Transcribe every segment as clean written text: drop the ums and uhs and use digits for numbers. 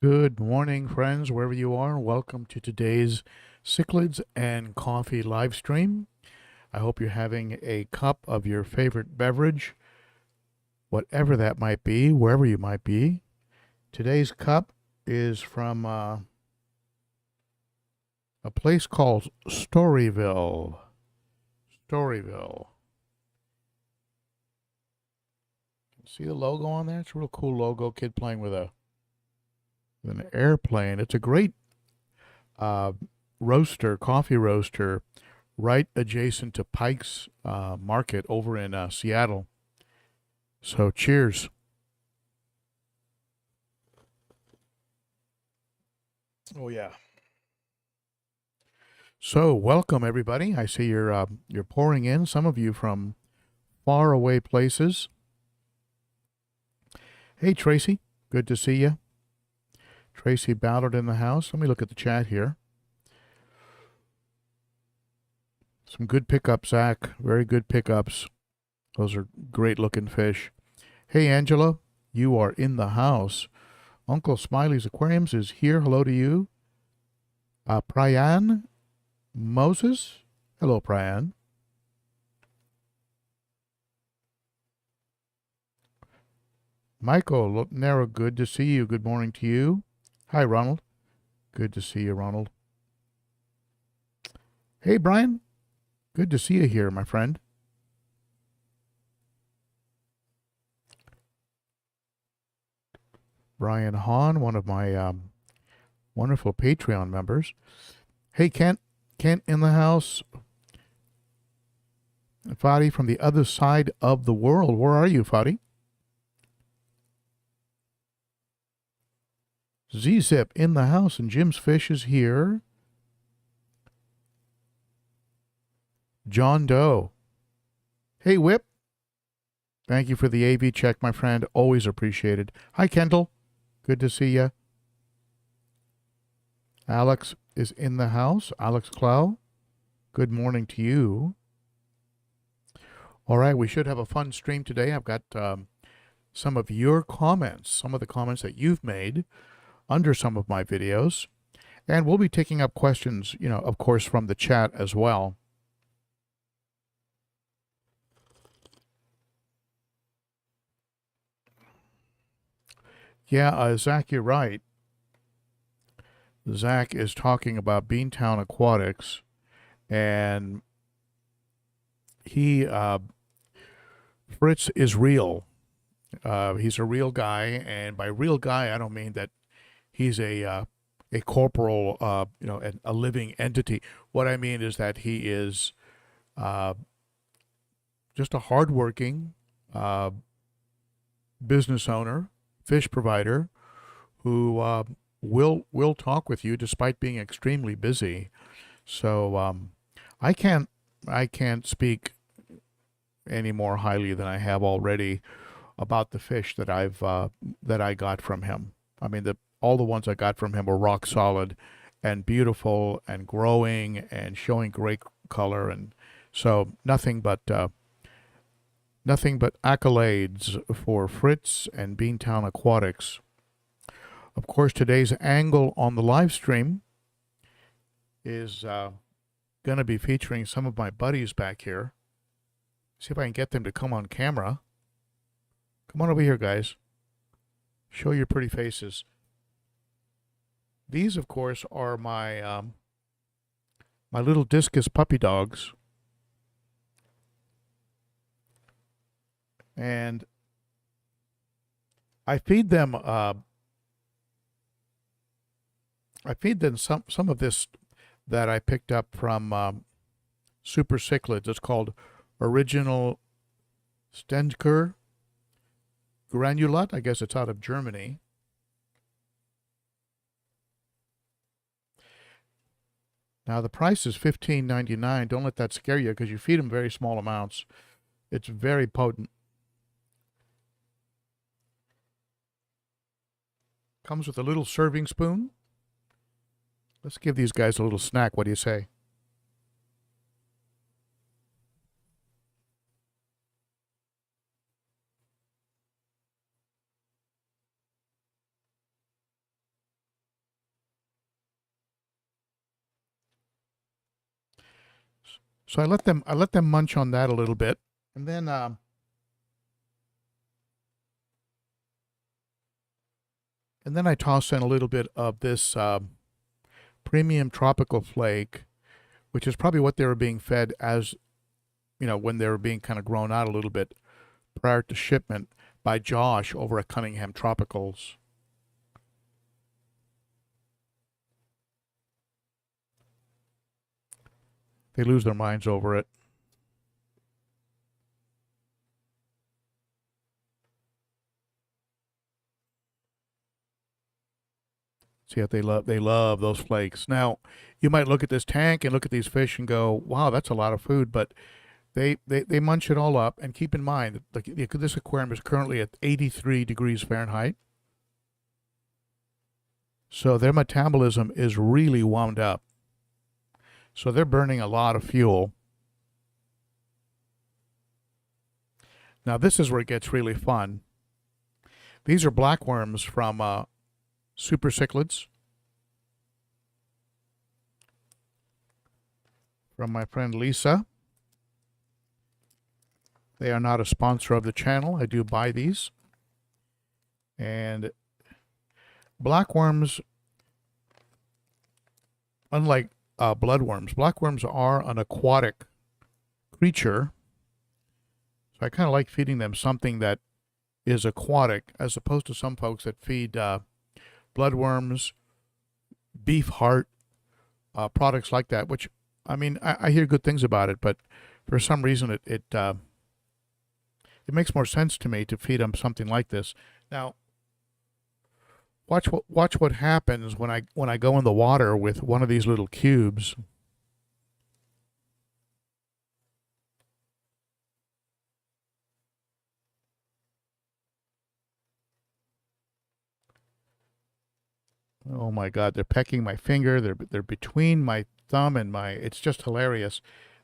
Good morning, friends, wherever you are. Welcome to today's Cichlids and Coffee live stream. I hope you're having a cup of your favorite beverage, whatever that might be, wherever you might be. Today's cup is from a place called Storyville. Storyville. See the logo on there? It's a real cool logo. Kid playing with an airplane. It's a great roaster, coffee roaster, right adjacent to Pike's Market over in Seattle. So cheers. Oh yeah. So welcome everybody. I see you're pouring in. Some of you from far away places. Hey Tracy, good to see you. Tracy Ballard in the house. Let me look at the chat here. Some good pickups, Zach. Very good pickups. Those are great looking fish. Hey, Angela, you are in the house. Uncle Smiley's Aquariums is here. Hello to you. Pryan Moses. Hello, Pryan. Michael Nero, good to see you. Good morning to you. Hi, Ronald. Good to see you, Ronald. Hey, Brian. Good to see you here, my friend. Brian Hahn, one of my wonderful Patreon members. Hey, Kent in the house. Fadi from the other side of the world. Where are you, Fadi? Z-Zip in the house, and Jim's Fish is here. John Doe. Hey, Whip. Thank you for the AV check, my friend. Always appreciated. Hi, Kendall. Good to see you. Alex is in the house. Alex Clow. Good morning to you. All right, we should have a fun stream today. I've got some of your comments, some of the comments that you've made under some of my videos. And we'll be taking up questions, of course, from the chat as well. Yeah, Zach, you're right. Zach is talking about Beantown Aquatics, and Fritz is real. He's a real guy, and by real guy, I don't mean that he's a corporal, a living entity. What I mean is that he is just a hardworking business owner, fish provider, who will talk with you despite being extremely busy. So I can't speak any more highly than I have already about the fish that I got from him. I mean, all the ones I got from him were rock solid and beautiful and growing and showing great color, and so nothing but accolades for Fritz and Beantown Aquatics. Of course, today's angle on the live stream is going to be featuring some of my buddies back here. See if I can get them to come on camera. Come on over here, guys. Show your pretty faces. These, of course, are my my little Discus puppy dogs. And I feed them some of this that I picked up from Super Cichlids. It's called Original Stenker Granulat. I guess it's out of Germany. Now the price is $15.99. Don't let that scare you because you feed them very small amounts. It's very potent. Comes with a little serving spoon. Let's give these guys a little snack. What do you say? So I let them munch on that a little bit, and then I toss in a little bit of this premium tropical flake, which is probably what they were being fed as, when they were being kind of grown out a little bit prior to shipment by Josh over at Cunningham Tropicals. They lose their minds over it. See what they love those flakes. Now, you might look at this tank and look at these fish and go, wow, that's a lot of food, but they munch it all up. And keep in mind, this aquarium is currently at 83 degrees Fahrenheit. So their metabolism is really wound up. So they're burning a lot of fuel. Now this is where it gets really fun. These are blackworms from super cichlids from my friend Lisa. They are not a sponsor of the channel. I do buy these. And blackworms, unlike bloodworms, blackworms are an aquatic creature. So I kind of like feeding them something that is aquatic, as opposed to some folks that feed bloodworms, beef heart, products like that, which, I mean, I hear good things about it, but for some reason it makes more sense to me to feed them something like this. Now, watch what happens when I go in the water with one of these little cubes. Oh my God, they're pecking my finger. They're between my thumb and my, it's just hilarious.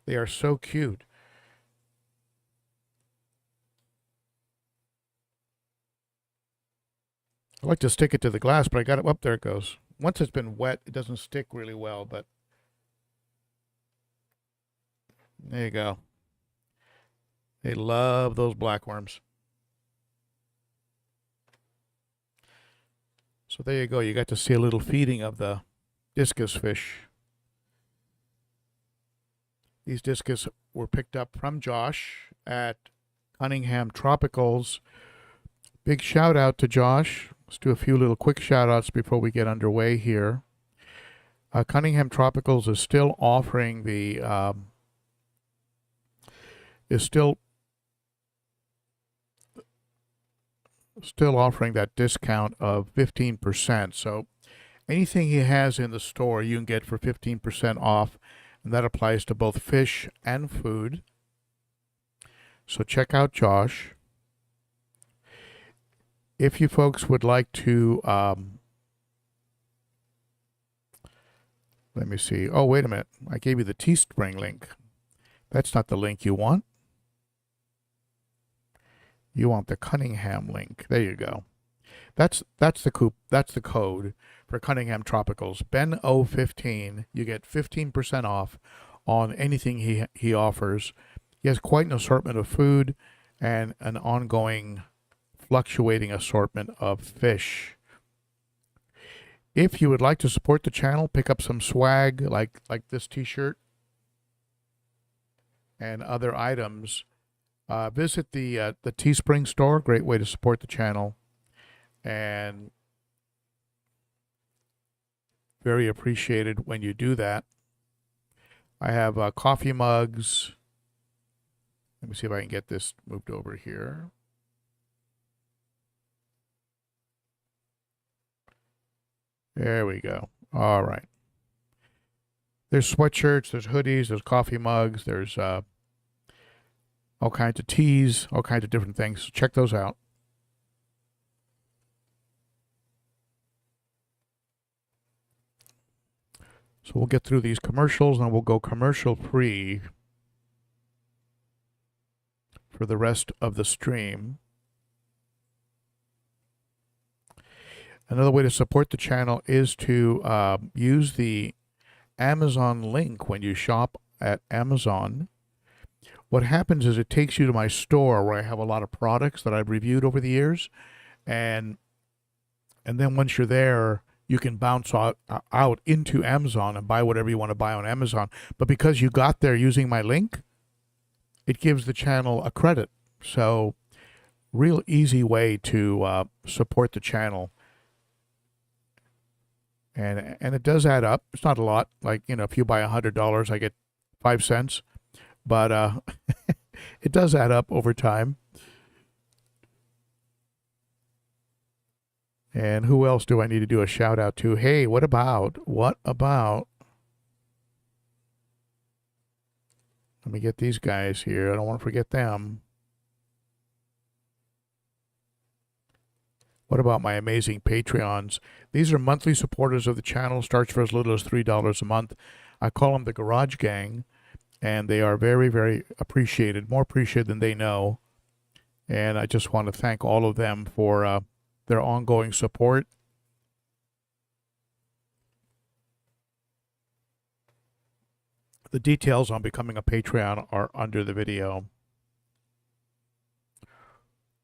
They are so cute. I like to stick it to the glass, but I got it up. There it goes. Once it's been wet, it doesn't stick really well, but there you go. They love those blackworms. So there you go. You got to see a little feeding of the discus fish. These discus were picked up from Josh at Cunningham Tropicals. Big shout out to Josh. Let's do a few little quick shout outs before we get underway here. Cunningham Tropicals is still offering the still offering that discount of 15%. So anything he has in the store you can get for 15% off, and that applies to both fish and food. So check out Josh. If you folks would like to, let me see. Oh, wait a minute. I gave you the Teespring link. That's not the link you want. You want the Cunningham link. There you go. That's the code for Cunningham Tropicals. ben.o.cichlid. You get 15% off on anything he offers. He has quite an assortment of food and an ongoing fluctuating assortment of fish. If you would like to support the channel, pick up some swag like this t-shirt and other items, visit the Teespring store. Great way to support the channel, and very appreciated when you do that. I have coffee mugs. Let me see if I can get this moved over here. There we go. All right. There's sweatshirts, there's hoodies, there's coffee mugs, there's all kinds of teas, all kinds of different things. So check those out. So we'll get through these commercials and we'll go commercial free for the rest of the stream. Another way to support the channel is to use the Amazon link when you shop at Amazon, what happens is it takes you to my store where I have a lot of products that I've reviewed over the years, and then once you're there, you can bounce out into Amazon and buy whatever you want to buy on Amazon. But because you got there using my link, it gives the channel a credit. So, real easy way to support the channel. And it does add up. It's not a lot. Like, if you buy $100, I get 5 cents. But it does add up over time. And who else do I need to do a shout out to? Hey, what about? Let me get these guys here. I don't want to forget them. What about my amazing Patreons? These are monthly supporters of the channel. Starts for as little as $3 a month. I call them the Garage Gang, and they are very, very appreciated, more appreciated than they know. And I just want to thank all of them for their ongoing support. The details on becoming a Patreon are under the video.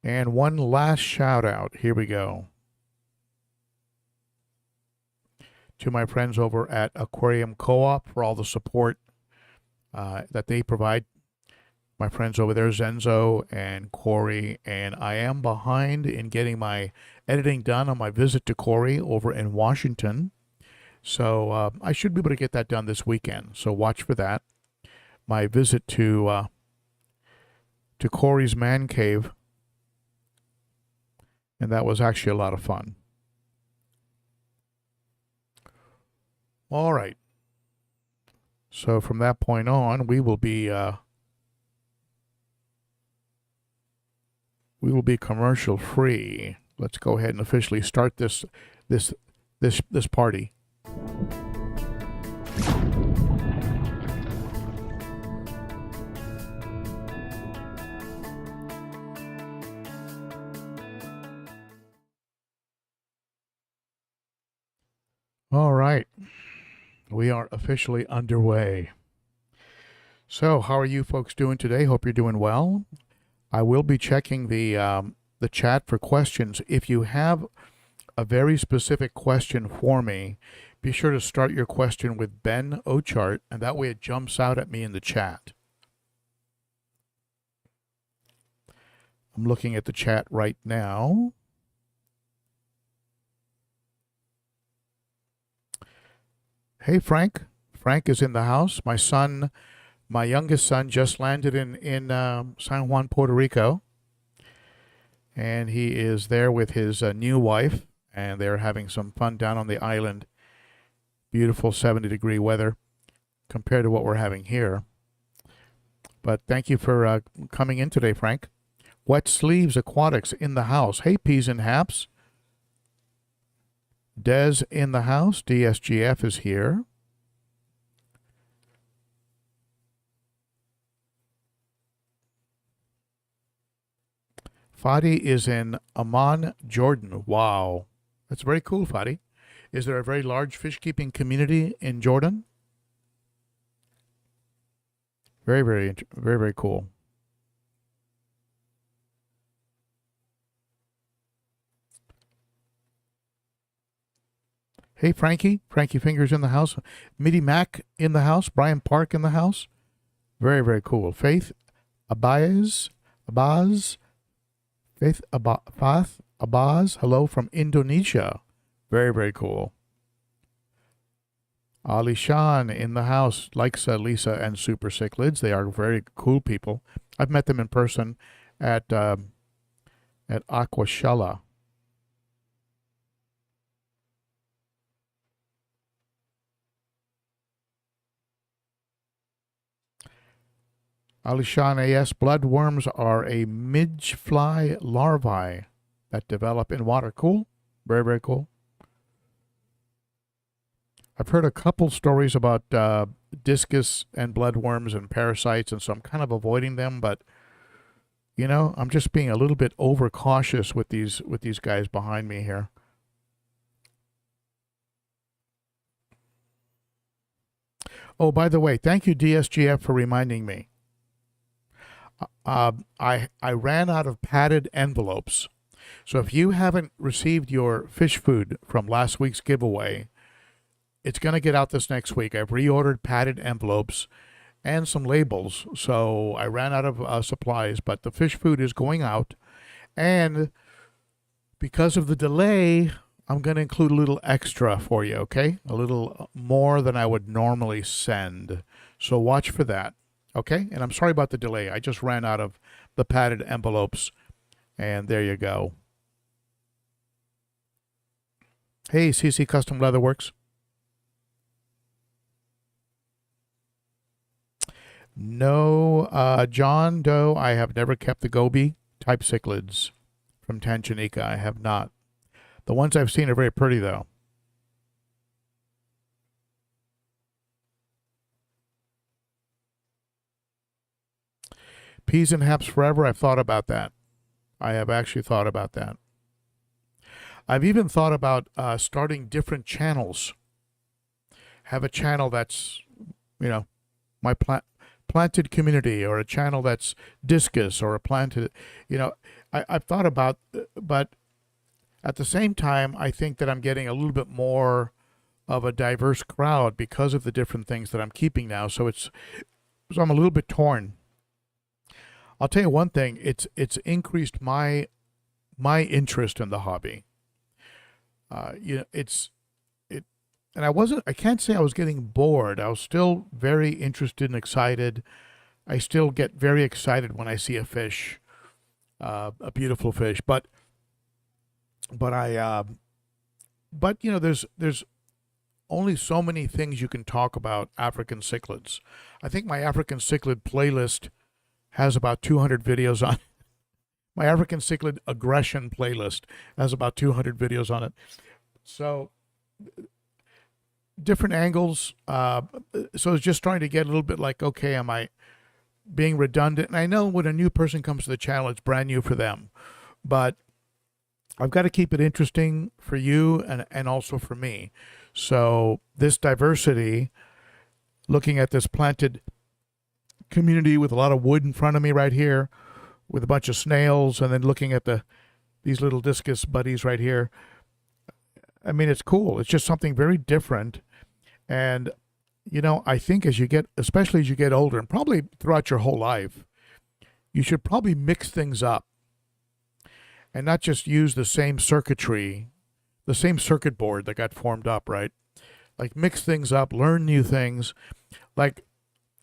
And one last shout out. Here we go. To my friends over at Aquarium Co-op for all the support that they provide. My friends over there, Zenzo and Corey, and I am behind in getting my editing done on my visit to Corey over in Washington. So I should be able to get that done this weekend. So watch for that. My visit to Corey's man cave, and that was actually a lot of fun. All right. So from that point on, we will be commercial free. Let's go ahead and officially start this party. All right. We are officially underway. So, how are you folks doing today? Hope you're doing well. I will be checking the chat for questions. If you have a very specific question for me, be sure to start your question with ben.o.cichlid, and that way it jumps out at me in the chat. I'm looking at the chat right now. Hey, Frank. Frank is in the house. My youngest son just landed in San Juan, Puerto Rico. And he is there with his new wife. And they're having some fun down on the island. Beautiful 70-degree weather compared to what we're having here. But thank you for coming in today, Frank. Wet Sleeves Aquatics in the house. Hey, Peas and Haps. Des in the house. DSGF is here. Fadi is in Amman, Jordan. Wow. That's very cool, Fadi. Is there a very large fish keeping community in Jordan? Very, very, very, very cool. Hey, Frankie. Frankie Fingers in the house. Mitty Mac in the house. Brian Park in the house. Very, very cool. Faith Abaz. Faith Abaz. Hello from Indonesia. Very, very cool. Ali Shan in the house. Likes Lisa and Super Cichlids. They are very cool people. I've met them in person at Aquashella. Alishan AS, bloodworms are a midge-fly larvae that develop in water. Cool. Very, very cool. I've heard a couple stories about discus and bloodworms and parasites, and so I'm kind of avoiding them, but I'm just being a little bit overcautious with these guys behind me here. Oh, by the way, thank you, DSGF, for reminding me. I ran out of padded envelopes. So if you haven't received your fish food from last week's giveaway, it's going to get out this next week. I've reordered padded envelopes and some labels. So I ran out of supplies, but the fish food is going out. And because of the delay, I'm going to include a little extra for you, okay? A little more than I would normally send. So watch for that, okay? And I'm sorry about the delay. I just ran out of the padded envelopes, and there you go. Hey, CC Custom Leatherworks. No, John Doe, I have never kept the Goby type cichlids from Tanganyika. I have not. The ones I've seen are very pretty, though. Peas and haps forever. I've thought about that. I have actually thought about that. I've even thought about starting different channels. Have a channel that's, my planted community, or a channel that's Discus, or a planted, I've thought about, but at the same time, I think that I'm getting a little bit more of a diverse crowd because of the different things that I'm keeping now. So I'm a little bit torn. I'll tell you one thing, it's increased my interest in the hobby. And I can't say I was getting bored. I was still very interested and excited. I still get very excited when I see a fish, a beautiful fish. But there's only so many things you can talk about African cichlids. I think my African cichlid playlist has about 200 videos on it. My African cichlid aggression playlist has about 200 videos on it. So different angles. So it's just trying to get a little bit like, okay, am I being redundant? And I know when a new person comes to the channel, it's brand new for them. But I've got to keep it interesting for you and also for me. So this diversity, looking at this planted community with a lot of wood in front of me right here, with a bunch of snails, and then looking at these little discus buddies right here. I mean, it's cool. It's just something very different. And, I think especially as you get older, and probably throughout your whole life, you should probably mix things up and not just use the same circuitry, the same circuit board that got formed up, right? Like mix things up, learn new things. Like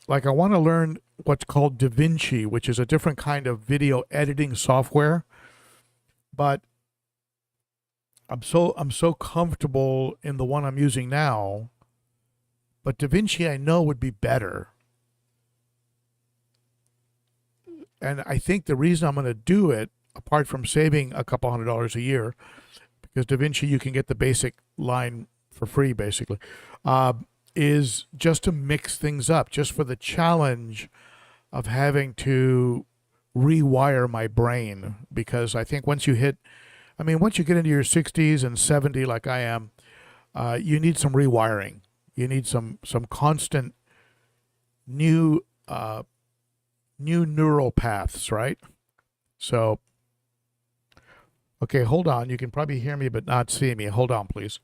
I want to learn what's called DaVinci, which is a different kind of video editing software. But I'm so comfortable in the one I'm using now. But DaVinci I know would be better. And I think the reason I'm going to do it, apart from saving a couple $100 a year, because DaVinci you can get the basic line for free basically, is just to mix things up, just for the challenge of having to rewire my brain. Because I think once you get into your 60s and 70 like I am, you need some rewiring. You need some constant new neural paths, right? So, okay, hold on. You can probably hear me but not see me. Hold on, please.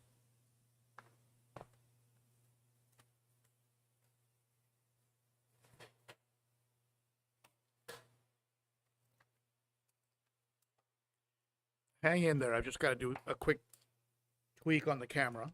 Hang in there. I've just got to do a quick tweak on the camera.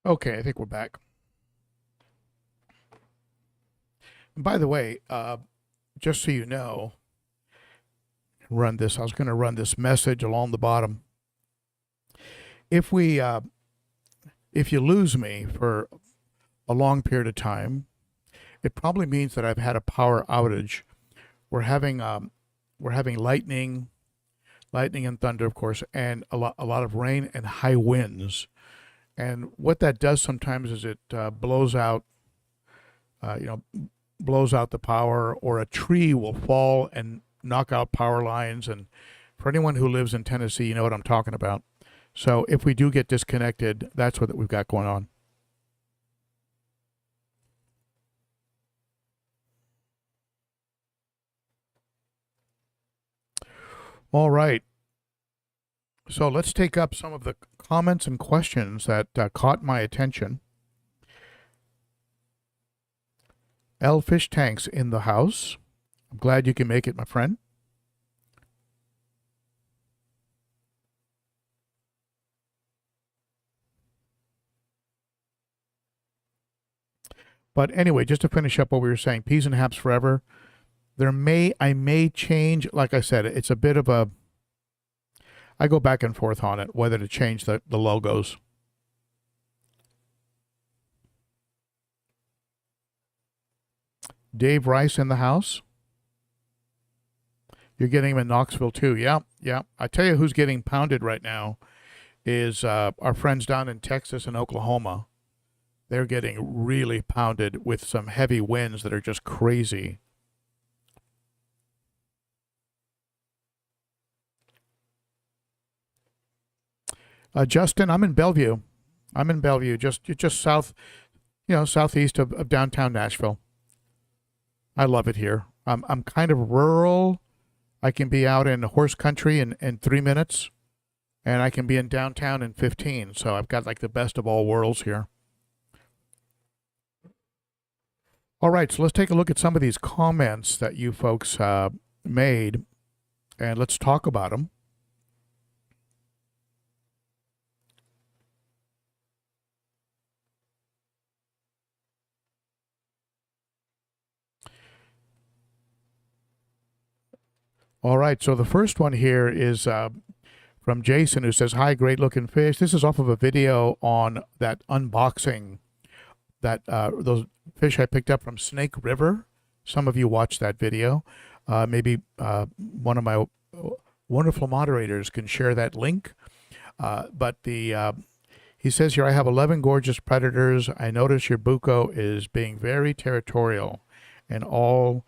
Okay, I think we're back. And by the way, just so you know, I was going to run this message along the bottom. if we if you lose me for a long period of time, it probably means that I've had a power outage. We're having lightning and thunder, of course, and a lot of rain and high winds. And what that does sometimes is it blows out, you know, blows out the power, or a tree will fall and knock out power lines. And for anyone who lives in Tennessee, you know what I'm talking about. So if we do get disconnected, that's what we've got going on. All right. So let's take up some of the comments and questions that caught my attention. L Fish Tanks in the house. I'm glad you can make it, my friend. But anyway, just to finish up what we were saying, peas and haps forever. I may change. Like I said, it's a bit of a. I go back and forth on it whether to change the logos. Dave Rice in the house. You're getting him in Knoxville too. Yeah, yeah. I tell you who's getting pounded right now is our friends down in Texas and Oklahoma. They're getting really pounded with some heavy winds that are just crazy. Justin, I'm in Bellevue. Just south, southeast of downtown Nashville. I love it here. I'm kind of rural. I can be out in horse country in 3 minutes, and I can be in downtown in 15. So I've got like the best of all worlds here. All right, so let's take a look at some of these comments that you folks made, and let's talk about them. All right, so the first one here is from Jason, who says, "Hi, great looking fish." This is off of a video on that unboxing, that those fish I picked up from Snake River. Some of you watched that video. Maybe one of my wonderful moderators can share that link. But he says here, "I have 11 gorgeous predators. I notice your buco is being very territorial, and all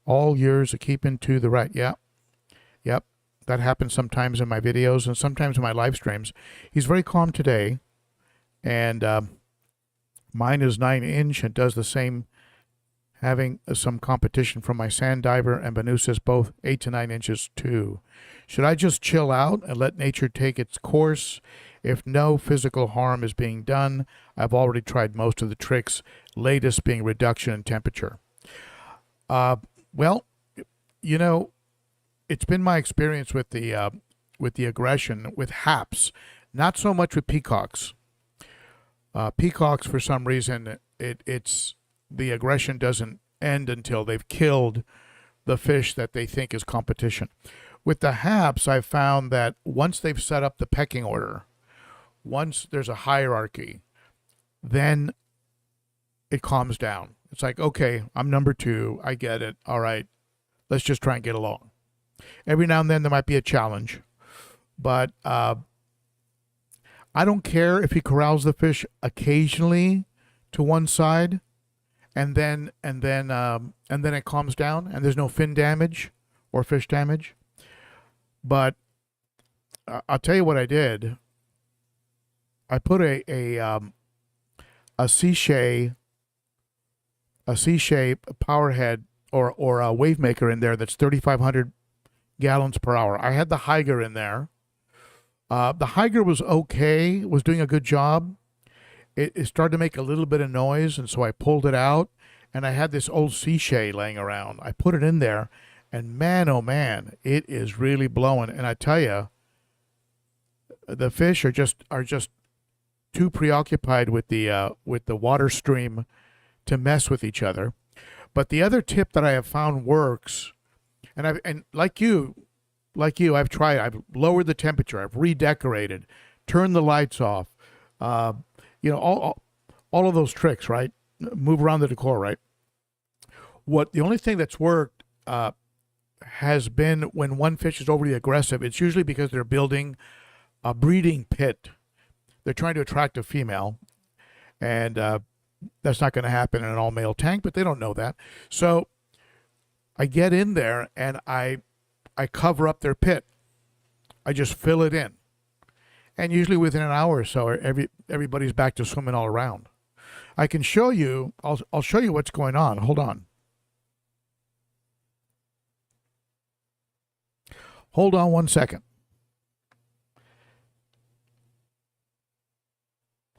yours are keeping to the right." Yep. That happens sometimes in my videos and sometimes in my live streams. He's very calm today, and mine is 9-inch and does the same, having some competition from my sand diver, and Banu says both 8 to 9 inches too. Should I just chill out and let nature take its course? If no physical harm is being done, I've already tried most of the tricks, latest being reduction in temperature. Well, you know, it's been my experience with the aggression with haps, not so much with peacocks. Peacocks, for some reason, it's the aggression doesn't end until they've killed the fish that they think is competition. With the haps, I've found that once they've set up the pecking order, once there's a hierarchy, then it calms down. It's like, okay, I'm number 2. I get it. All right, let's just try and get along. Every now and then there might be a challenge, but I don't care if he corrals the fish occasionally to one side, and then it calms down, and there's no fin damage or fish damage. But I'll tell you what I did. I put a C-shape power head or a wave maker in there that's 3,500 gallons per hour. I had the Higer in there. The Higer was okay, was doing a good job. It started to make a little bit of noise, and so I pulled it out, and I had this old C-Shay laying around. I put it in there, and man, oh man, it is really blowing. And I tell you, the fish are just too preoccupied with the water stream to mess with each other. But the other tip that I have found works, and like you, I've tried. I've lowered the temperature. I've redecorated, turn the lights off, all of those tricks, right? Move around the decor, right? The only thing that's worked has been when one fish is overly aggressive. It's usually because they're building a breeding pit. They're trying to attract a female, and that's not going to happen in an all-male tank, but they don't know that. So I get in there and I cover up their pit. I just fill it in. And usually within an hour or so, everybody's back to swimming all around. I can show you, I'll show you what's going on. Hold on. Hold on 1 second.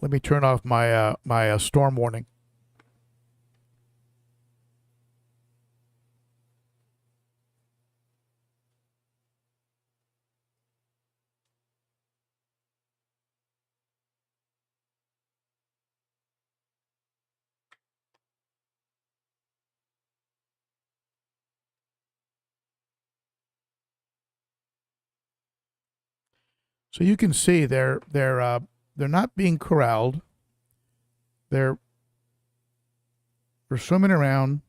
Let me turn off my storm warning. So you can see they're not being corralled. They're swimming around.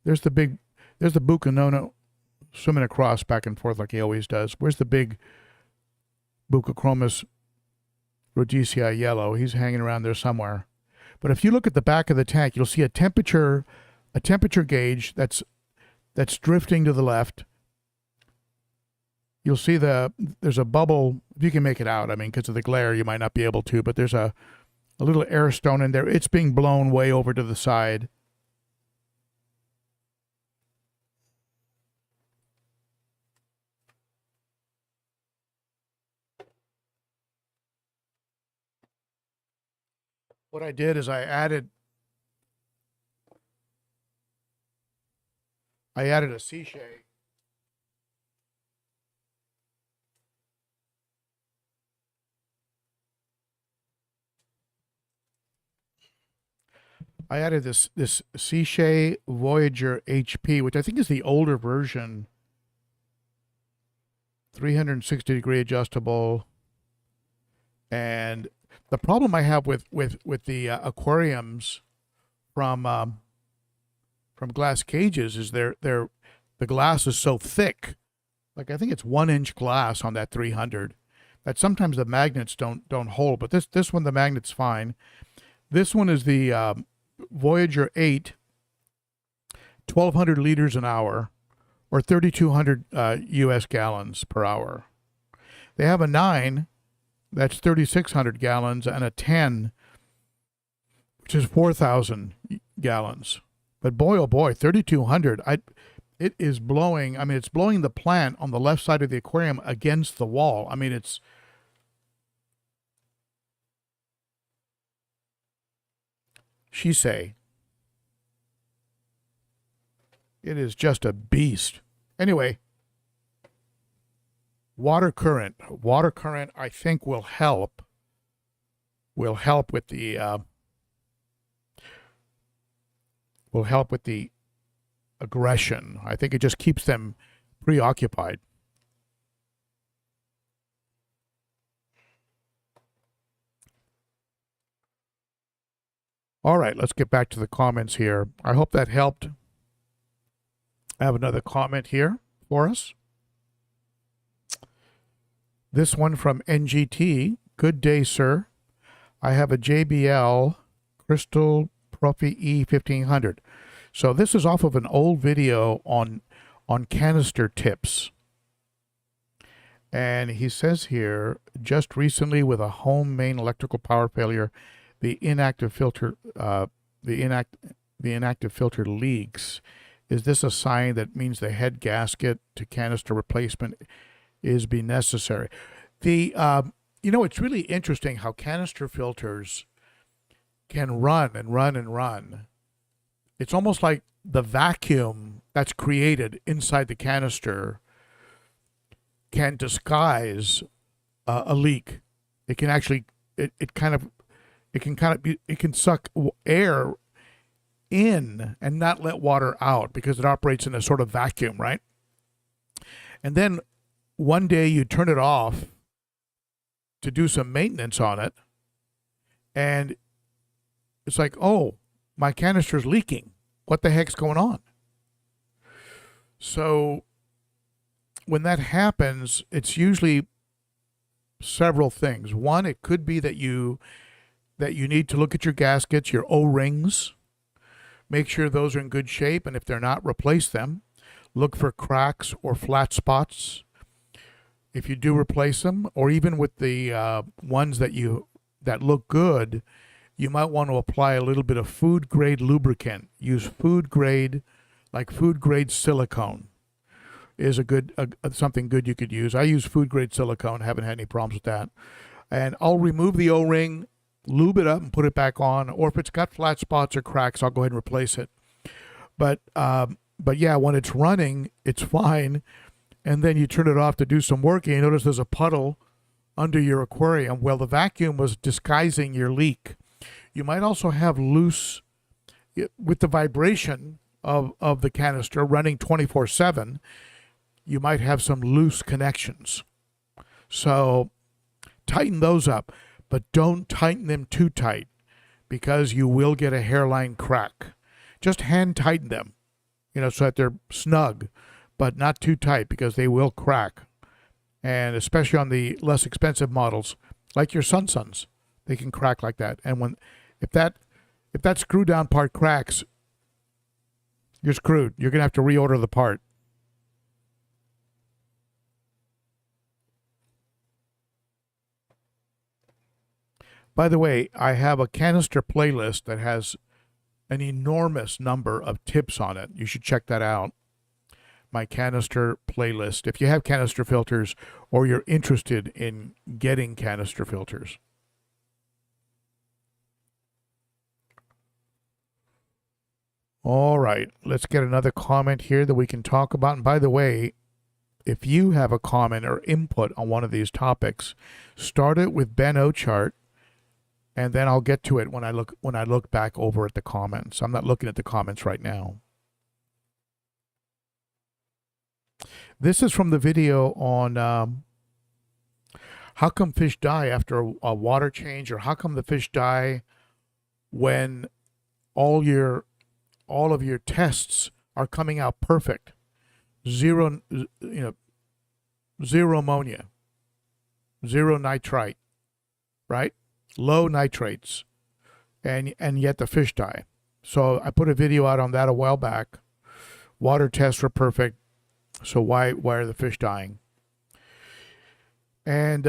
There's the Bucanono swimming across back and forth like he always does. Where's the big Bucachromis rhodesii yellow? He's hanging around there somewhere. But if you look at the back of the tank, you'll see a temperature gauge that's drifting to the left. You'll see there's a bubble, if you can make it out. I mean, because of the glare, you might not be able to, but there's a little air stone in there. It's being blown way over to the side. What I did is I added a sea shade. I added this Seashea Voyager HP, which I think is the older version. 360-degree adjustable. And the problem I have with the aquariums from glass cages is the glass is so thick. Like I think it's 1-inch glass on that 300 that sometimes the magnets don't hold. But this one, the magnet's fine. This one is the Voyager 8, 1,200 liters an hour, or 3,200 U.S. gallons per hour. They have a 9, that's 3,600 gallons, and a 10, which is 4,000 gallons. But boy, oh boy, 3,200. It is blowing. I mean, it's blowing the plant on the left side of the aquarium against the wall. I mean, it's. She say. It is just a beast. Anyway, water current. Water current, I think, will help. Will help with the aggression. I think it just keeps them preoccupied. All right, let's get back to the comments here. I hope that helped. I have another comment here for us. This one from NGT. Good day, sir. I have a JBL Crystal Profi E1500. So this is off of an old video on canister tips. And he says here, just recently with a home main electrical power failure, the inactive filter leaks. Is this a sign that means the head gasket to canister replacement is be necessary? It's really interesting how canister filters can run and run and run. It's almost like the vacuum that's created inside the canister can disguise a leak. It can actually, it can suck air in and not let water out because it operates in a sort of vacuum, right? And then one day you turn it off to do some maintenance on it, and it's like, oh, my canister's leaking. What the heck's going on? So when that happens, it's usually several things. One, it could be that you need to look at your gaskets, your O-rings, make sure those are in good shape, and if they're not, replace them. Look for cracks or flat spots. If you do replace them, or even with the ones that look good, you might want to apply a little bit of food grade lubricant. Use food grade, like food grade silicone is a good something good you could use. I use food grade silicone, haven't had any problems with that. And I'll remove the O-ring, lube it up, and put it back on. Or if it's got flat spots or cracks, I'll go ahead and replace it. But yeah, when it's running, it's fine. And then you turn it off to do some work, and you notice there's a puddle under your aquarium. Well, the vacuum was disguising your leak. You might also have loose, with the vibration of the canister running 24/7, you might have some loose connections. So tighten those up, but don't tighten them too tight because you will get a hairline crack. Just hand tighten them, so that they're snug, but not too tight because they will crack. And especially on the less expensive models, like your Suns, they can crack like that. And if that screw down part cracks, you're screwed. You're going to have to reorder the part. By the way, I have a canister playlist that has an enormous number of tips on it. You should check that out. My canister playlist, if you have canister filters or you're interested in getting canister filters. All right, let's get another comment here that we can talk about. And by the way, if you have a comment or input on one of these topics, start it with ben.o.cichlid, and then I'll get to it when I look back over at the comments. I'm not looking at the comments right now. This is from the video on how come fish die after a water change, or how come the fish die when all of your tests are coming out perfect. Zero ammonia, zero nitrite, right? Low nitrates, and yet the fish die. So I put a video out on that a while back. Water tests were perfect. So why are the fish dying? And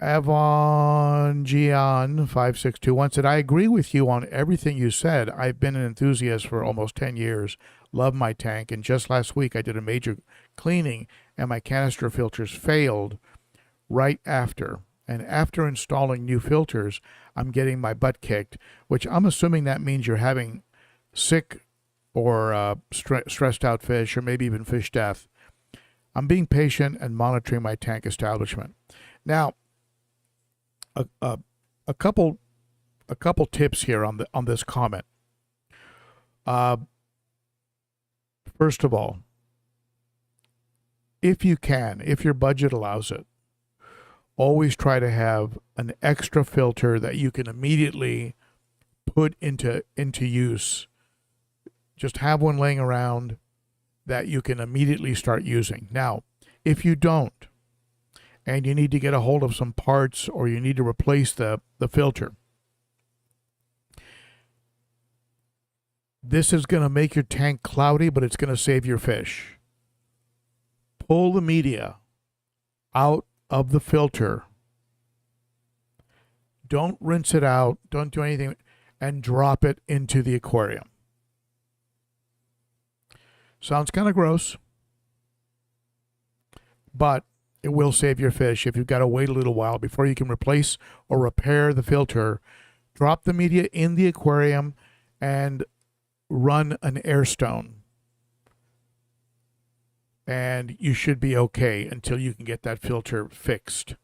Avon Gian 5621 said, I agree with you on everything you said. I've been an enthusiast for almost 10 years. Love my tank. And just last week I did a major cleaning and my canister filters failed right after. And after installing new filters, I'm getting my butt kicked, which I'm assuming that means you're having sick or stressed out fish, or maybe even fish death. I'm being patient and monitoring my tank establishment. Now, a couple tips here on this comment. First of all, if you can, if your budget allows it, always try to have an extra filter that you can immediately put into use. Just have one laying around that you can immediately start using. Now, if you don't, and you need to get a hold of some parts, or you need to replace the filter, this is going to make your tank cloudy, but it's going to save your fish. Pull the media out of the filter. Don't rinse it out. Don't do anything, and drop it into the aquarium. Sounds kind of gross, but it will save your fish. If you've got to wait a little while before you can replace or repair the filter, drop the media in the aquarium and run an air stone. And you should be okay until you can get that filter fixed.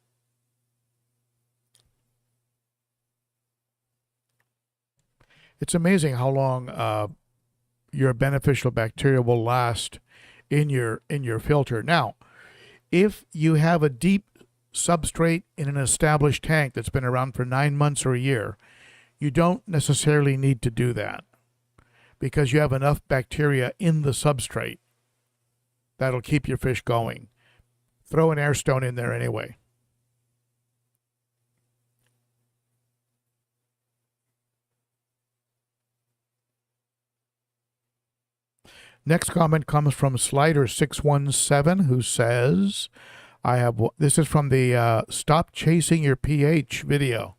It's amazing how long your beneficial bacteria will last in your filter. Now, if you have a deep substrate in an established tank that's been around for 9 months or a year, you don't necessarily need to do that because you have enough bacteria in the substrate that'll keep your fish going. Throw an air stone in there anyway. Next comment comes from Slider617, who says, this is from the Stop Chasing Your pH video.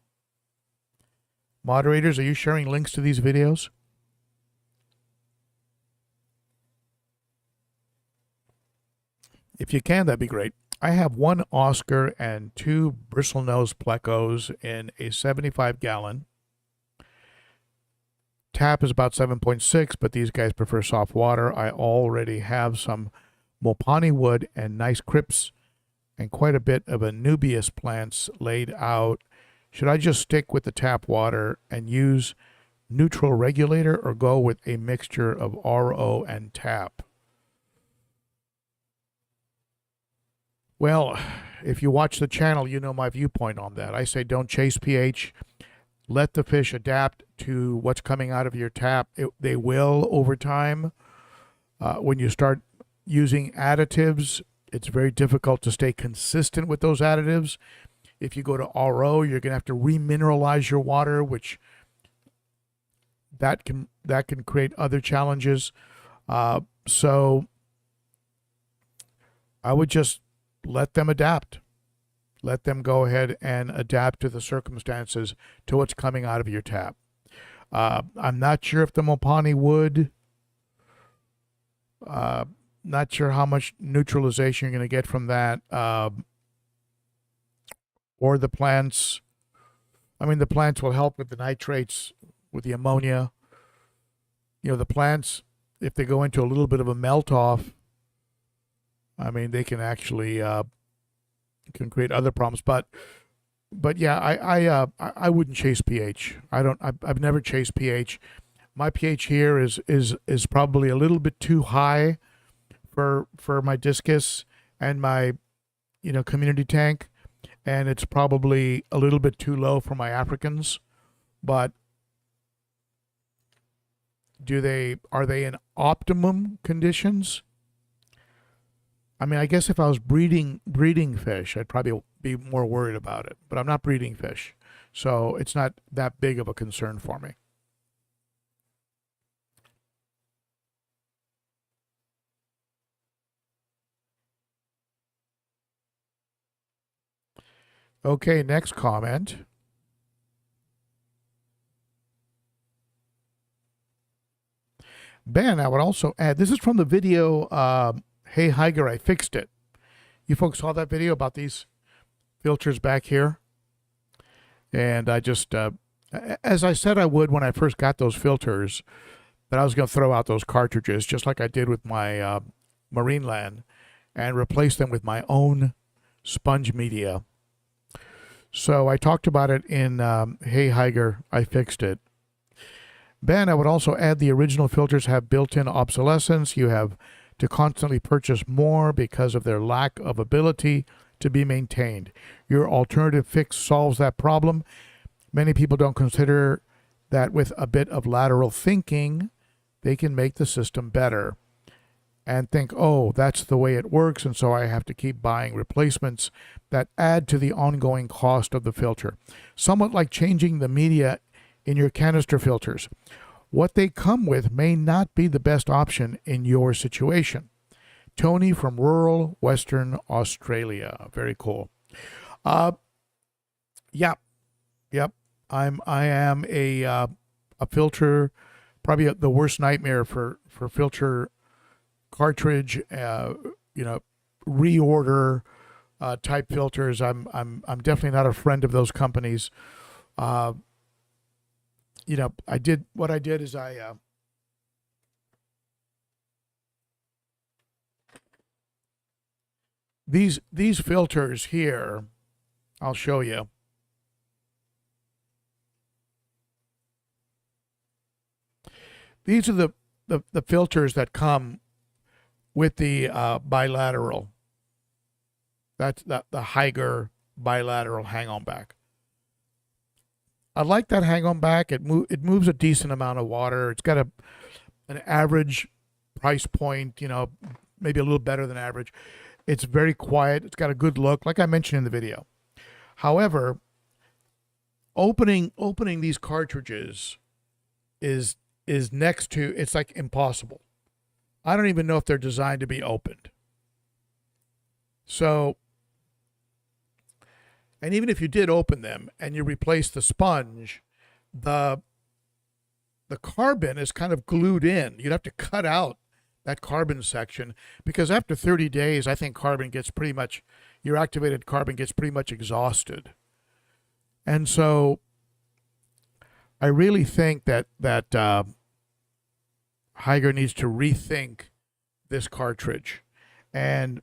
Moderators, are you sharing links to these videos? If you can, that'd be great. I have 1 Oscar and 2 bristlenose plecos in a 75-gallon. Tap is about 7.6, but these guys prefer soft water. I already have some Mopani wood and nice crypts and quite a bit of Anubias plants laid out. Should I just stick with the tap water and use neutral regulator or go with a mixture of RO and tap? Well, if you watch the channel, you know my viewpoint on that. I say don't chase pH. Let the fish adapt to what's coming out of your tap. They will over time. When you start using additives, it's very difficult to stay consistent with those additives. If you go to RO, you're going to have to remineralize your water, which that can create other challenges. So I would just let them adapt. Let them go ahead and adapt to the circumstances, to what's coming out of your tap. I'm not sure if the Mopani wood, not sure how much neutralization you're going to get from that, or the plants. I mean, the plants will help with the nitrates, with the ammonia. You know, the plants, if they go into a little bit of a melt-off, I mean, they can actually can create other problems. But yeah, I wouldn't chase pH. I've never chased pH. My pH here is probably a little bit too high for my Discus and my community tank, and it's probably a little bit too low for my Africans. But are they in optimum conditions? I mean, I guess if I was breeding fish, I'd probably be more worried about it. But I'm not breeding fish, so it's not that big of a concern for me. Okay, next comment. Ben, I would also add, this is from the video, Hey Higer, I Fixed It. You folks saw that video about these filters back here? And I just, as I said I would when I first got those filters, that I was going to throw out those cartridges, just like I did with my Marine Land, and replace them with my own sponge media. So I talked about it in Hey Higer, I Fixed It. Ben, I would also add the original filters have built-in obsolescence. You have to constantly purchase more because of their lack of ability to be maintained. Your alternative fix solves that problem. Many people don't consider that with a bit of lateral thinking, they can make the system better and think, oh, that's the way it works, and so I have to keep buying replacements that add to the ongoing cost of the filter. Somewhat like changing the media in your canister filters. What they come with may not be the best option in your situation. Tony from rural Western Australia. Very cool. Yep. I am a filter, probably the worst nightmare for filter cartridge, reorder type filters. I'm definitely not a friend of those companies. I did these filters here, I'll show you. These are the filters that come with the bilateral. That's the Higer bilateral hang-on back. I like that hang-on back. It moves a decent amount of water. It's got an average price point, maybe a little better than average. It's very quiet. It's got a good look, like I mentioned in the video. However, opening these cartridges is next to, it's like impossible. I don't even know if they're designed to be opened. So, and even if you did open them and you replace the sponge, the carbon is kind of glued in. You'd have to cut out that carbon section, because after 30 days, I think your activated carbon gets pretty much exhausted. And so I really think that Haiger needs to rethink this cartridge. And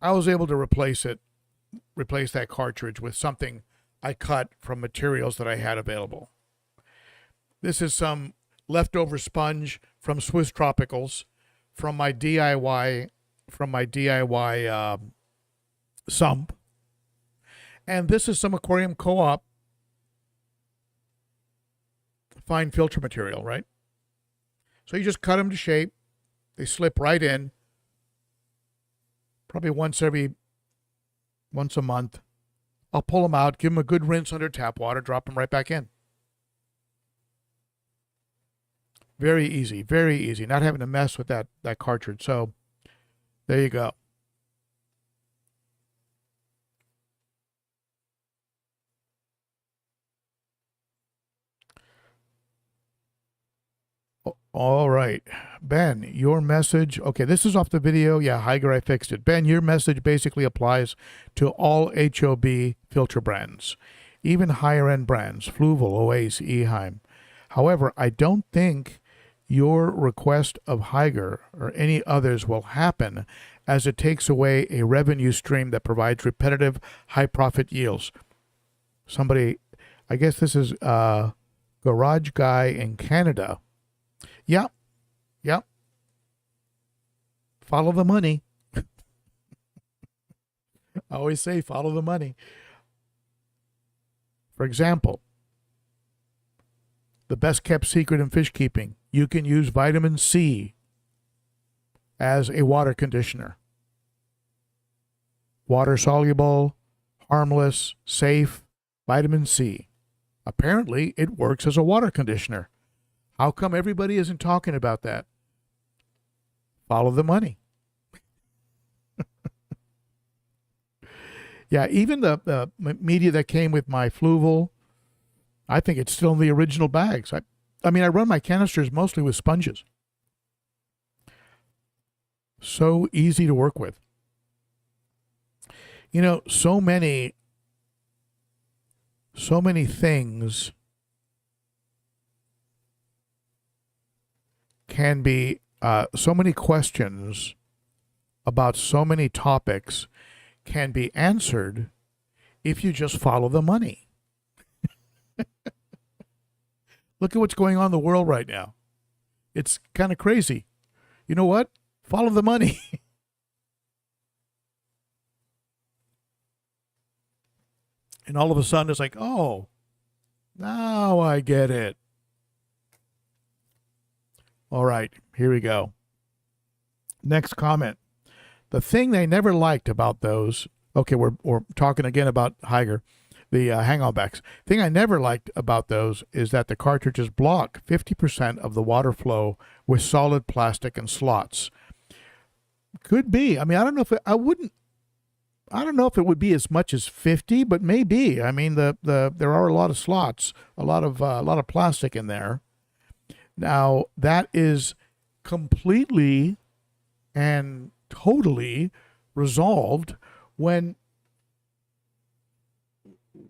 I was able to replace that cartridge with something I cut from materials that I had available. This is some leftover sponge from Swiss Tropicals from my DIY sump. And this is some Aquarium Co-op fine filter material, right? So you just cut them to shape. They slip right in. Probably once a month. I'll pull them out, give them a good rinse under tap water, drop them right back in. Very easy, not having to mess with that cartridge. So there you go. All right. Ben, your message. Okay, this is off the video. Yeah, Haiger, I fixed it. Ben, your message basically applies to all HOB filter brands, even higher end brands, Fluval, Oase, Eheim. However, I don't think your request of Haiger or any others will happen, as it takes away a revenue stream that provides repetitive high profit yields. Somebody, I guess this is Garage Guy in Canada. Yeah. Follow the money. I always say follow the money. For example, the best kept secret in fish keeping, you can use vitamin C as a water conditioner. Water soluble, harmless, safe, vitamin C. Apparently, it works as a water conditioner. How come everybody isn't talking about that? Follow the money. Yeah, even the media that came with my Fluval, I think it's still in the original bags. I mean, I run my canisters mostly with sponges. So easy to work with. So many things can be, so many questions about so many topics can be answered if you just follow the money. Look at what's going on in the world right now. It's kind of crazy. You know what? Follow the money. And all of a sudden it's like, oh, now I get it. All right, here we go. Next comment. The thing they never liked about those, okay, we're talking again about Haiger, the hang-on backs. Thing I never liked about those is that the cartridges block 50% of the water flow with solid plastic and slots. Could be. I mean, I don't know if it would be as much as 50, but maybe. I mean, there are a lot of slots, a lot of plastic in there. Now, that is completely and totally resolved when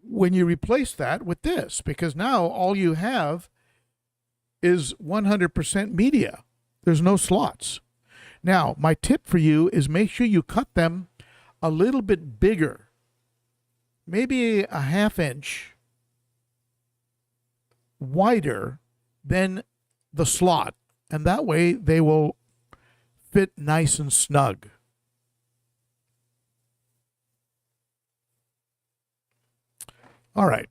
you replace that with this, because now all you have is 100% media. There's no slots. Now, my tip for you is make sure you cut them a little bit bigger, maybe a ½ inch wider than the slot, and that way they will fit nice and snug. All right.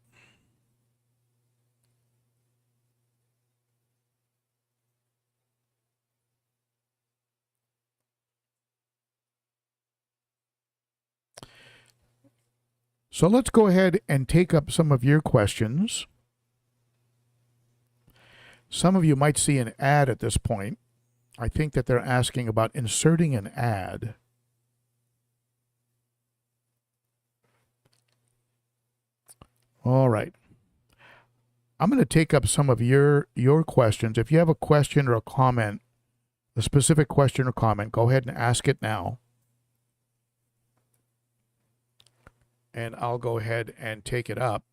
So let's go ahead and take up some of your questions. Some of you might see an ad at this point. I think that they're asking about inserting an ad. All right. I'm going to take up some of your questions. If you have a question or a comment, a specific question or comment, go ahead and ask it now. And I'll go ahead and take it up.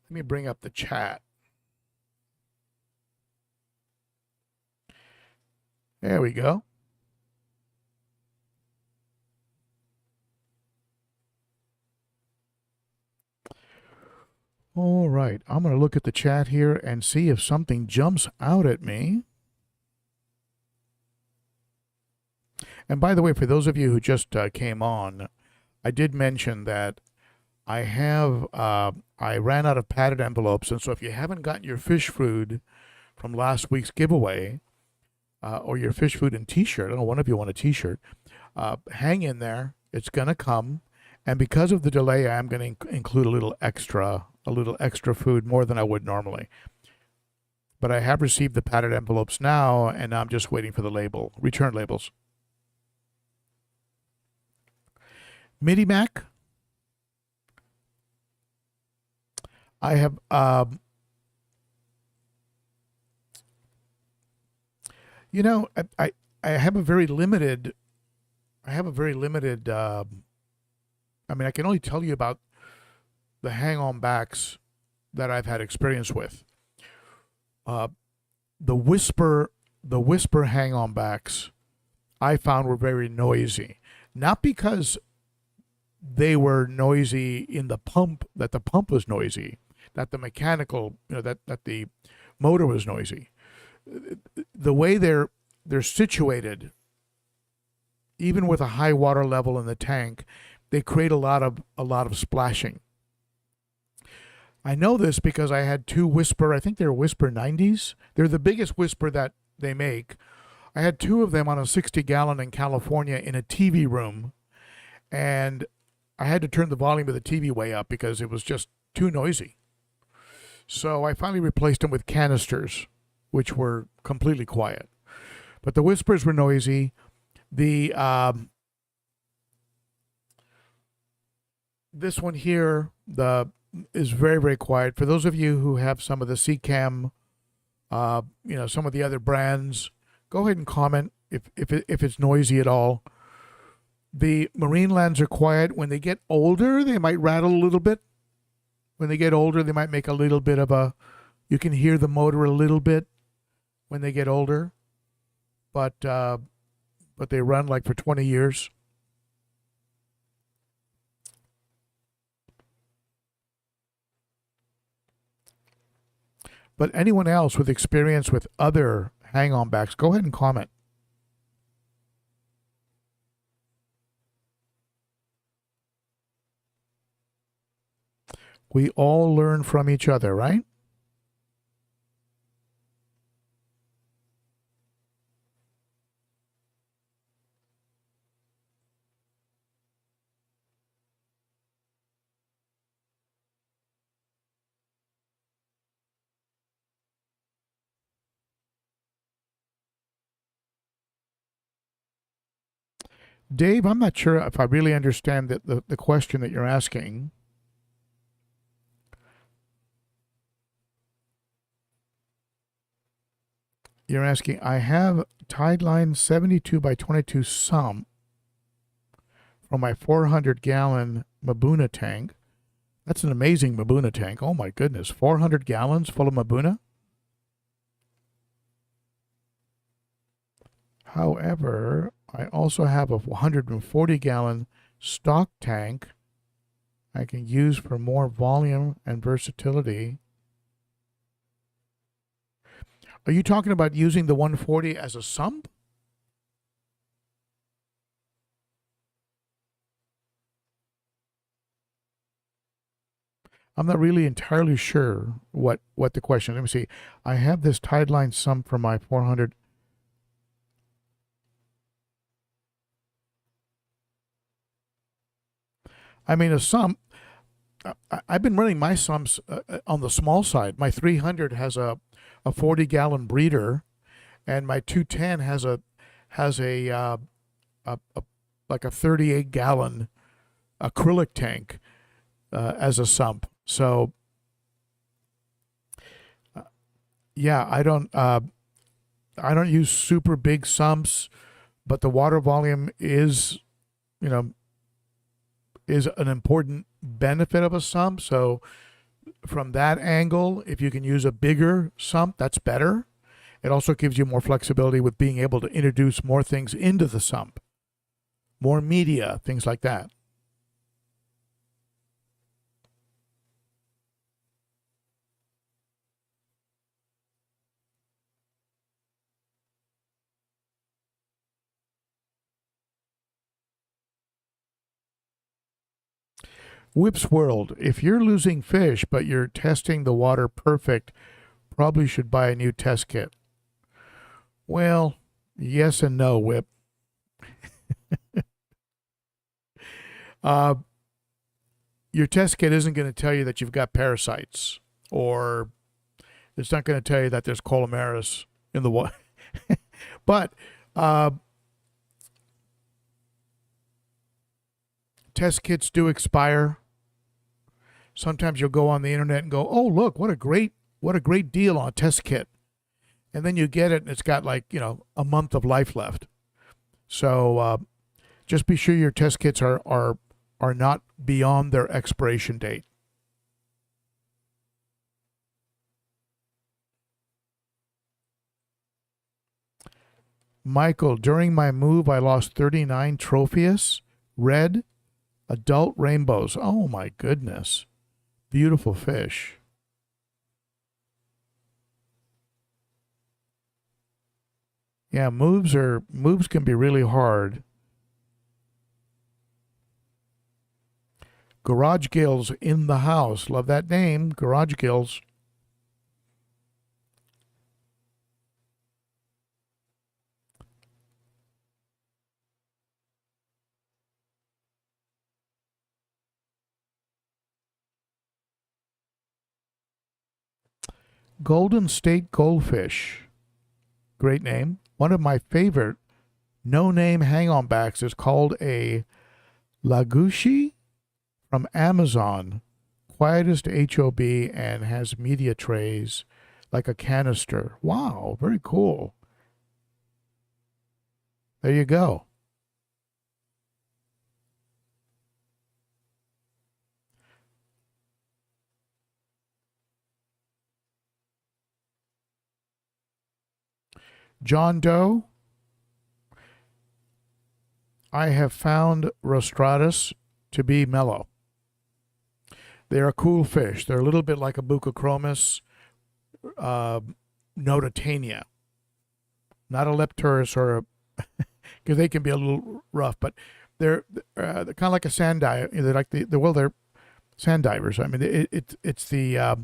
Let me bring up the chat. There we go. All right, I'm going to look at the chat here and see if something jumps out at me. And by the way, for those of you who just came on, I did mention that I ran out of padded envelopes, and so if you haven't gotten your fish food from last week's giveaway, or your fish food and t-shirt, I don't know, one of you want a t-shirt, hang in there. It's going to come. And because of the delay, I am going to include a little extra food, more than I would normally. But I have received the padded envelopes now, and I'm just waiting for the return labels. MIDI Mac. I have you know, I have a very limited I mean, I can only tell you about the hang-on backs that I've had experience with. The whisper hang-on backs I found were very noisy. Not because they were noisy in the pump, that the pump was noisy, that the mechanical, that the motor was noisy. The way they're situated, even with a high water level in the tank, they create a lot of splashing. I know this because I had two Whisper, I think they're Whisper 90s. They're the biggest Whisper that they make. I had two of them on a 60-gallon in California in a TV room, and I had to turn the volume of the TV way up because it was just too noisy. So I finally replaced them with canisters, which were completely quiet. But the Whispers were noisy. The this one here is very, very quiet. For those of you who have some of the CCAM, some of the other brands, go ahead and comment if it's noisy at all. The Marinelands are quiet. When they get older, they might rattle a little bit. When they get older, they might make a little bit of you can hear the motor a little bit when they get older. But they run like for 20 years. But anyone else with experience with other hang-on backs, go ahead and comment. We all learn from each other, right? Dave, I'm not sure if I really understand the question that you're asking. You're asking, I have tide line 72 by 22 sump from my 400-gallon Mabuna tank. That's an amazing Mabuna tank. Oh my goodness, 400 gallons full of Mabuna? However, I also have a 140-gallon stock tank I can use for more volume and versatility. Are you talking about using the 140 as a sump? I'm not really entirely sure what the question. Let me see. I have this tide line sump for my 400. I mean, a sump. I've been running my sumps on the small side. My 300 has a 40-gallon breeder, and my 210 has a like a 38-gallon acrylic tank as a sump. So yeah, I don't use super big sumps, but the water volume is, you know, is an important benefit of a sump. So from that angle, if you can use a bigger sump, that's better. It also gives you more flexibility with being able to introduce more things into the sump, more media, things like that. Whip's World. If you're losing fish, but you're testing the water perfect, probably should buy a new test kit. Well, yes and no, Whip. Uh, your test kit isn't going to tell you that you've got parasites, or it's not going to tell you that there's colomaris in the water. But uh, test kits do expire. Sometimes you'll go on the internet and go, "Oh, look, what a great deal on a test kit," and then you get it and it's got, like, a month of life left. So just be sure your test kits are not beyond their expiration date. Michael, during my move, I lost 39 Tropheus red adult rainbows. Oh my goodness. Beautiful fish. Yeah, moves can be really hard. Garage Gills in the house. Love that name, Garage Gills. Golden State Goldfish. Great name. One of my favorite no-name hang-on backs is called a Lagushi from Amazon. Quietest HOB and has media trays like a canister. Wow, very cool. There you go. John Doe, I have found Rostratus to be mellow. They're a cool fish. They're a little bit like a Bucochromis notatania. Not a Lepturus or a, because they can be a little rough, but they're kind of like a sand diver. They're like they're sand divers. I mean, it's the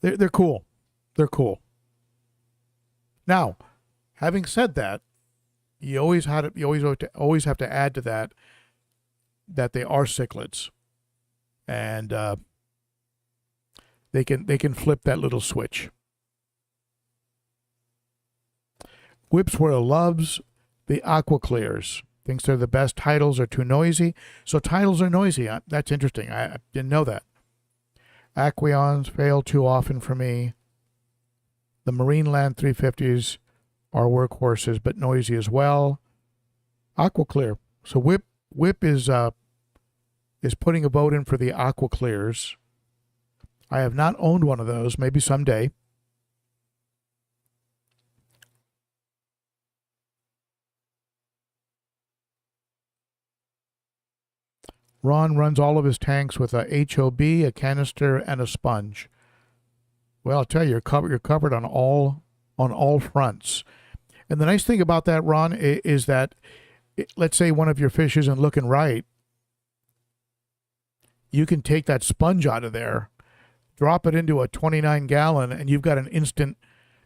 they're cool. They're cool. Now, having said that, you always have to add to that they are cichlids, and they can flip that little switch. Whipswirl loves the aqua clears. Thinks they're the best. Titles are too noisy. So titles are noisy. That's interesting. I didn't know that. Aqueons fail too often for me. The Marineland 350s are workhorses, but noisy as well. Aqua clear. So Whip is putting a vote in for the aqua clears. I have not owned one of those. Maybe someday. Ron runs all of his tanks with a HOB, a canister, and a sponge. Well, I'll tell you, you're covered on all fronts. And the nice thing about that, Ron, is that let's say one of your fish isn't looking right, you can take that sponge out of there, drop it into a 29 gallon, and you've got an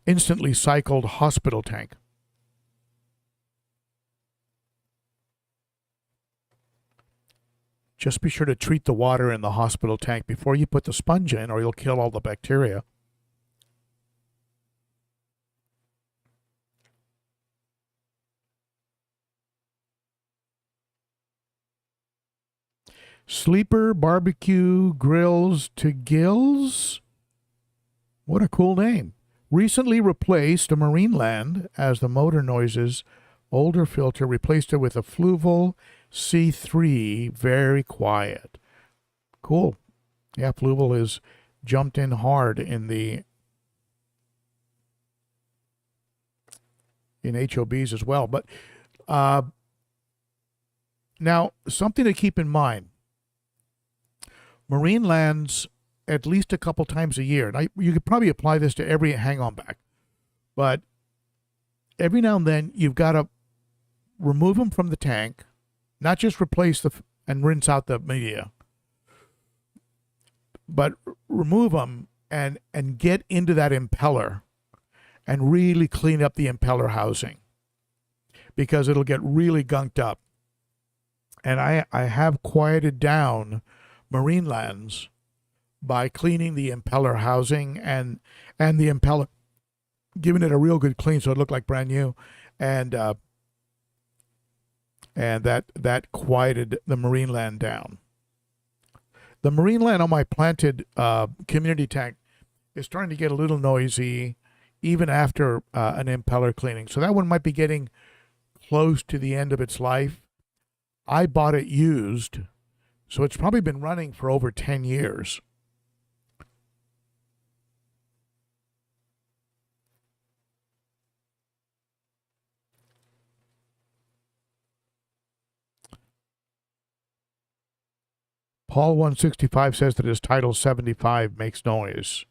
instantly cycled hospital tank. Just be sure to treat the water in the hospital tank before you put the sponge in, or you'll kill all the bacteria. Sleeper Barbecue Grills to Gills? What a cool name. Recently replaced a Marineland as the motor noises older filter, replaced it with a Fluval C3, very quiet. Cool. Yeah, Fluval is jumped in hard in HOBs as well. But now, something to keep in mind. Marinelands at least a couple times a year. Now, you could probably apply this to every hang-on back, but every now and then you've got to remove them from the tank, not just replace and rinse out the media, but remove them and get into that impeller and really clean up the impeller housing, because it'll get really gunked up. And I have quieted down Marinelands by cleaning the impeller housing and the impeller, giving it a real good clean so it looked like brand new, and that quieted the Marineland down. The Marineland on my planted community tank is starting to get a little noisy even after an impeller cleaning. So that one might be getting close to the end of its life. I bought it used, so it's probably been running for over 10 years. Paul 165 says that his Title 75 makes noise.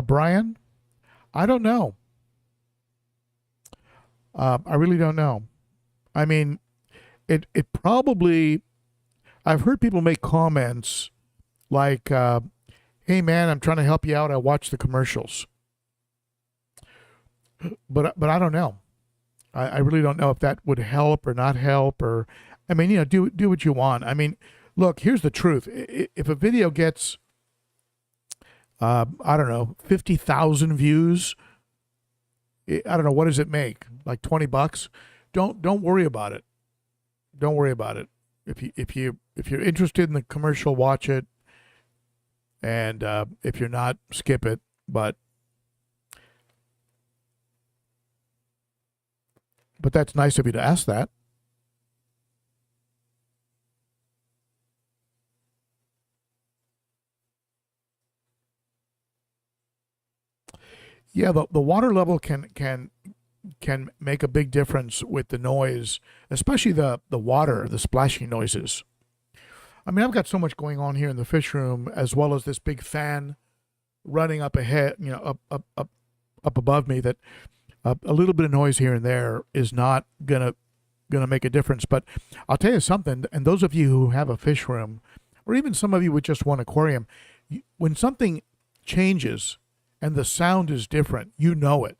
Brian, I don't know. I really don't know. I mean, it probably, I've heard people make comments like, hey man, I'm trying to help you out, I watch the commercials. But I don't know. I really don't know if that would help or not help, or, I mean, you know, do what you want. I mean, look, here's the truth. If a video gets, I don't know, 50,000 views, I don't know, what does it make? Like $20? Don't worry about it. Don't worry about it. If you're interested in the commercial, watch it. And if you're not, skip it. But that's nice of you to ask that. Yeah, the water level can make a big difference with the noise, especially the water, the splashing noises. I mean, I've got so much going on here in the fish room, as well as this big fan running up ahead, you know, up above me, that a little bit of noise here and there is not gonna make a difference. But I'll tell you something, and those of you who have a fish room, or even some of you with just one aquarium, when something changes and the sound is different, you know it.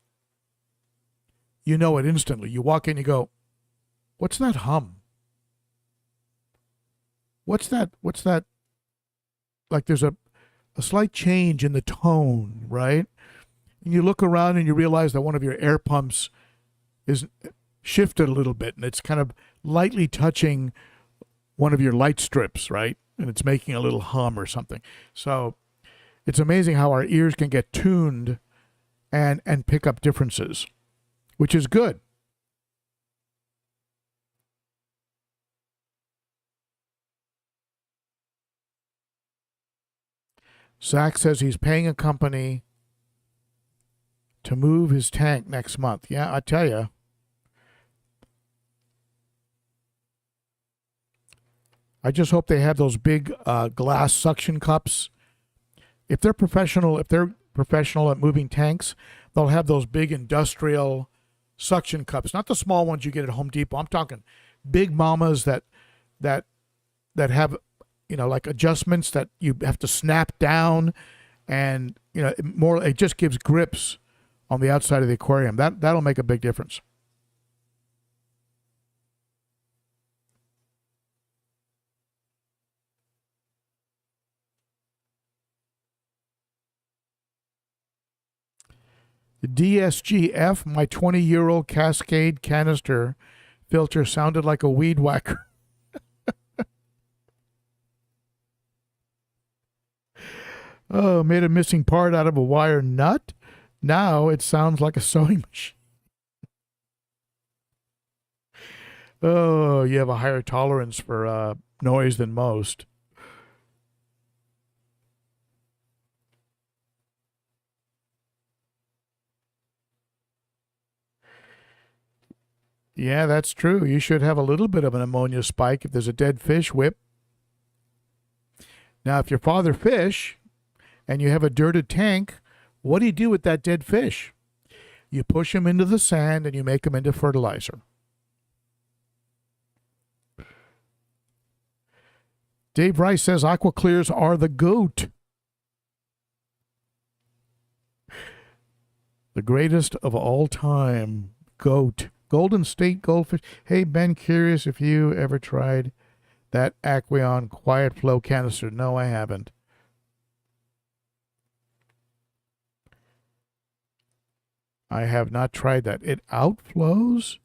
You know it instantly. You walk in, you go, what's that hum? What's that? Like there's a slight change in the tone, right? And you look around and you realize that one of your air pumps is shifted a little bit, and it's kind of lightly touching one of your light strips, right? And it's making a little hum or something. So it's amazing how our ears can get tuned and pick up differences, which is good. Zach says he's paying a company to move his tank next month. Yeah, I tell you. I just hope they have those big glass suction cups if they're professional at moving tanks, they'll have those big industrial suction cups, not the small ones you get at Home Depot. I'm talking big mamas that have, like adjustments that you have to snap down, and it just gives grips on the outside of the aquarium. That'll make a big difference. The DSGF, my 20-year-old Cascade canister filter sounded like a weed whacker. Oh, made a missing part out of a wire nut. Now it sounds like a sewing machine. Oh, you have a higher tolerance for noise than most. Yeah, that's true. You should have a little bit of an ammonia spike if there's a dead fish whip. Now, if you're father fish and you have a dirted tank, what do you do with that dead fish? You push him into the sand and you make him into fertilizer. Dave Rice says aqua clears are the goat. The greatest of all time. Goat. Golden State Goldfish. Hey, Ben, curious if you ever tried that Aquarium Quiet Flow canister. No, I haven't. I have not tried that. It outflows?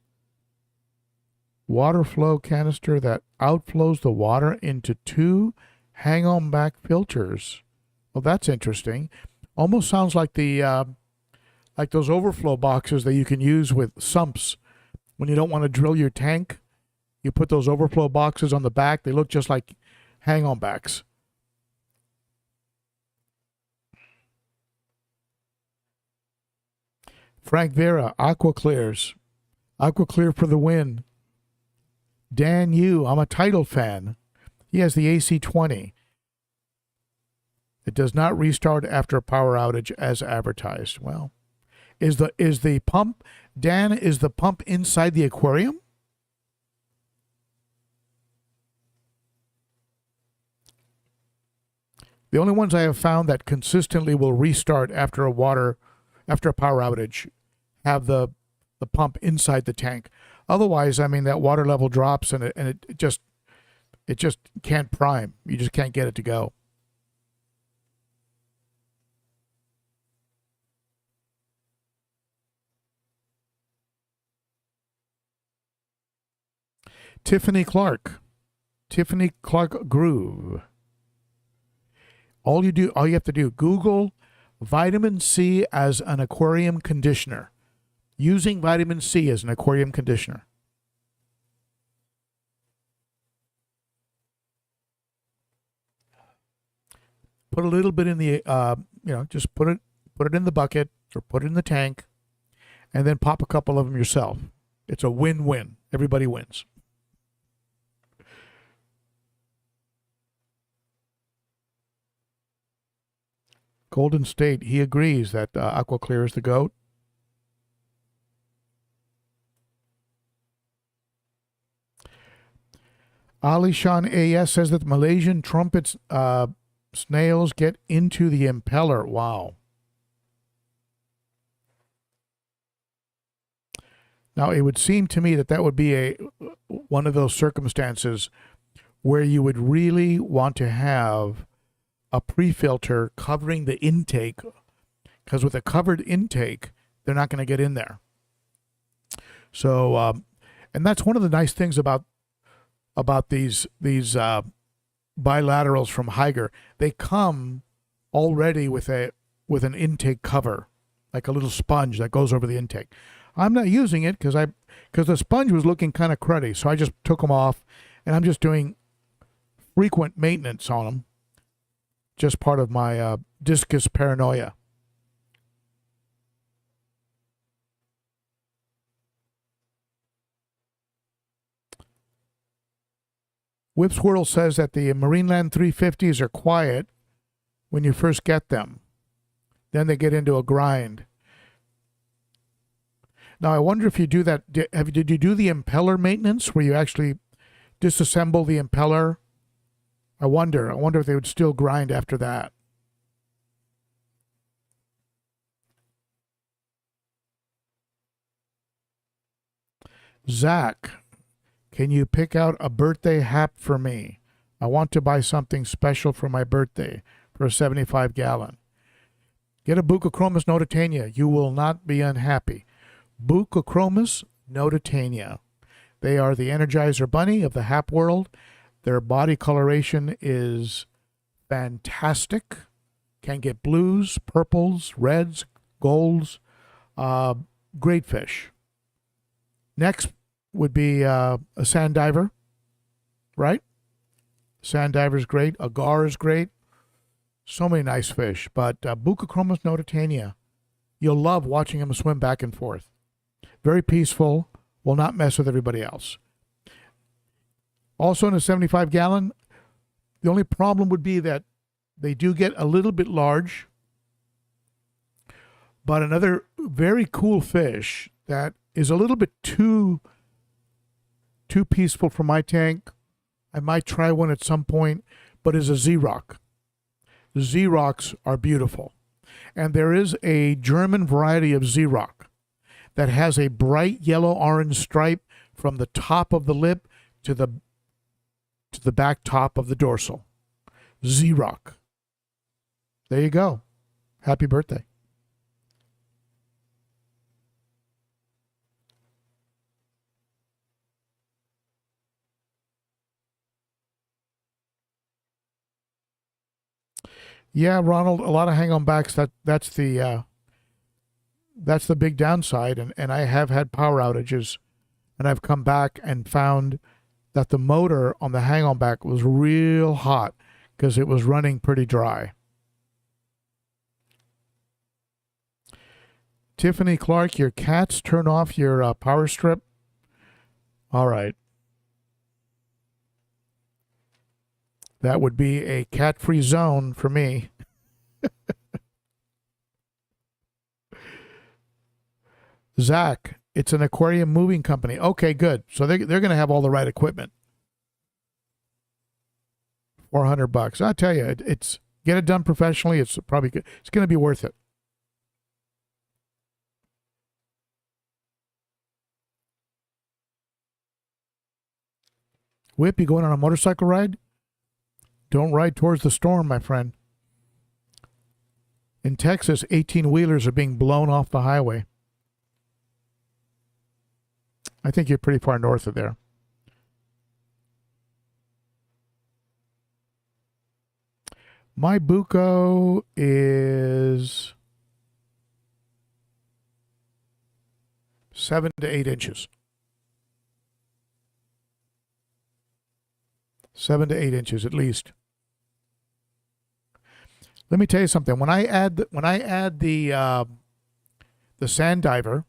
Water flow canister that outflows the water into two hang-on back filters. Well, that's interesting. Almost sounds like the like those overflow boxes that you can use with sumps. When you don't want to drill your tank, you put those overflow boxes on the back. They look just like hang-on backs. Frank Vera, Aqua Clears. Aqua Clear for the win. Dan Yu, I'm a Tidal fan. He has the AC20. It does not restart after a power outage as advertised. Well, is the pump, Dan, is the pump inside the aquarium? The only ones I have found that consistently will restart after a power outage have the pump inside the tank. Otherwise, I mean, that water level drops and it just can't prime. You just can't get it to go. Tiffany Clark Groove. All you have to do, Google vitamin C as an aquarium conditioner. Using vitamin C as an aquarium conditioner. Put a little bit in the, just put it in the bucket or put it in the tank, and then pop a couple of them yourself. It's a win-win. Everybody wins. Golden State, he agrees that Aqua Clear is the GOAT. Ali Shan AS says that the Malaysian trumpet snails get into the impeller. Wow. Now, it would seem to me that would be one of those circumstances where you would really want to have a pre-filter covering the intake, because with a covered intake, they're not going to get in there. So, and that's one of the nice things about these bilaterals from Higer. They come already with an intake cover, like a little sponge that goes over the intake. I'm not using it because the sponge was looking kind of cruddy, so I just took them off, and I'm just doing frequent maintenance on them. Just part of my discus paranoia. Whip Swirl says that the Marineland 350s are quiet when you first get them. Then they get into a grind. Now, I wonder if you do that. Did you do the impeller maintenance where you actually disassemble the impeller? I wonder if they would still grind after that. Zach, can you pick out a birthday hap for me? I want to buy something special for my birthday for a 75-gallon. Get a Bucochromis notitania. You will not be unhappy. Bucochromis notitania. They are the Energizer Bunny of the hap world. Their body coloration is fantastic. Can get blues, purples, reds, golds. Great fish. Next would be a sand diver, right? Sand diver is great. Agar is great. So many nice fish. But Bucochromis notitania, you'll love watching them swim back and forth. Very peaceful. Will not mess with everybody else. Also in a 75-gallon, the only problem would be that they do get a little bit large. But another very cool fish that is a little bit too peaceful for my tank. I might try one at some point, but is a Z-Rock. The Z-Rocks are beautiful. And there is a German variety of Z-Rock that has a bright yellow-orange stripe from the top of the lip to the back top of the dorsal. Z-Rock. There you go. Happy birthday. Yeah, Ronald, a lot of hang-on backs. That's the big downside. And I have had power outages, and I've come back and found that the motor on the hang-on back was real hot because it was running pretty dry. Tiffany Clark, your cats turn off your power strip. All right. That would be a cat-free zone for me. Zach, it's an aquarium moving company. Okay, good. So they're going to have all the right equipment. $400. I tell you, it's get it done professionally. It's probably good. It's going to be worth it. Whip, you going on a motorcycle ride? Don't ride towards the storm, my friend. In Texas, 18-wheelers are being blown off the highway. I think you're pretty far north of there. My Buco is 7 to 8 inches. 7 to 8 inches at least. Let me tell you something. When I add the sand diver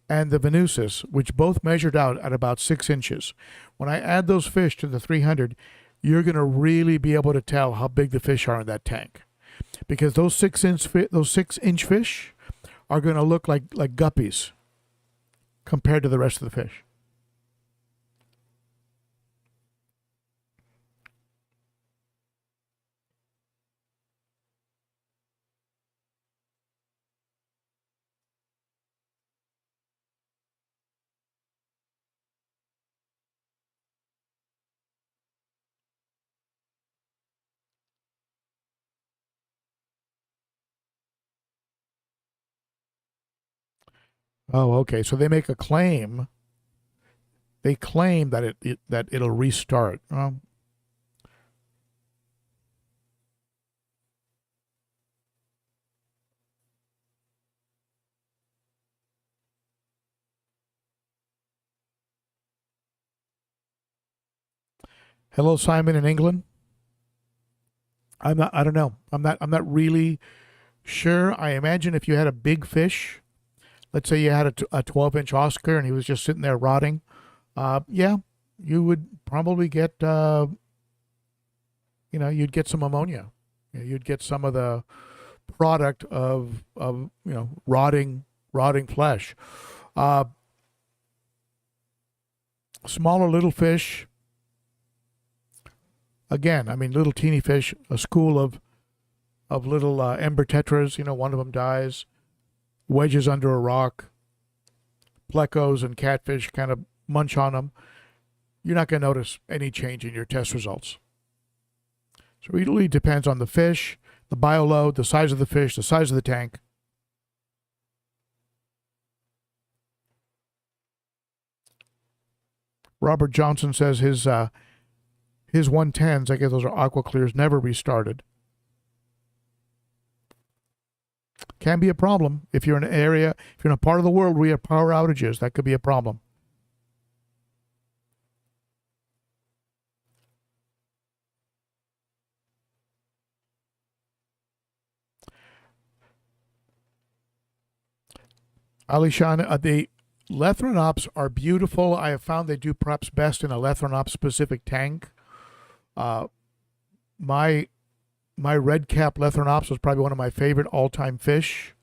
and the Venusis, which both measured out at about 6 inches, when I add those fish to the 300, you're going to really be able to tell how big the fish are in that tank, because those 6-inch fish are going to look like guppies compared to the rest of the fish. Oh, okay. So they make a claim. They claim that it'll restart. Hello, Simon in England. I don't know. I'm not really sure. I imagine if you had a big fish, let's say you had a 12-inch Oscar and he was just sitting there rotting, yeah, you would probably get, you'd get some ammonia. You'd get some of the product of rotting flesh. Uh, Smaller little fish. Again, I mean, little teeny fish. A school of little ember tetras. One of them dies. Wedges under a rock. Plecos and catfish kind of munch on them. You're not going to notice any change in your test results. So it really depends on the fish, the bioload, the size of the fish, the size of the tank. Robert Johnson says his 110s, I guess those are aqua clears, never restarted. Can be a problem if you're in an area, if you're in a part of the world where you have power outages. That could be a problem. Alishan, the Lethrinops are beautiful. I have found they do perhaps best in a Lethrinops specific tank. My red cap Lethrinops was probably one of my favorite all-time fish.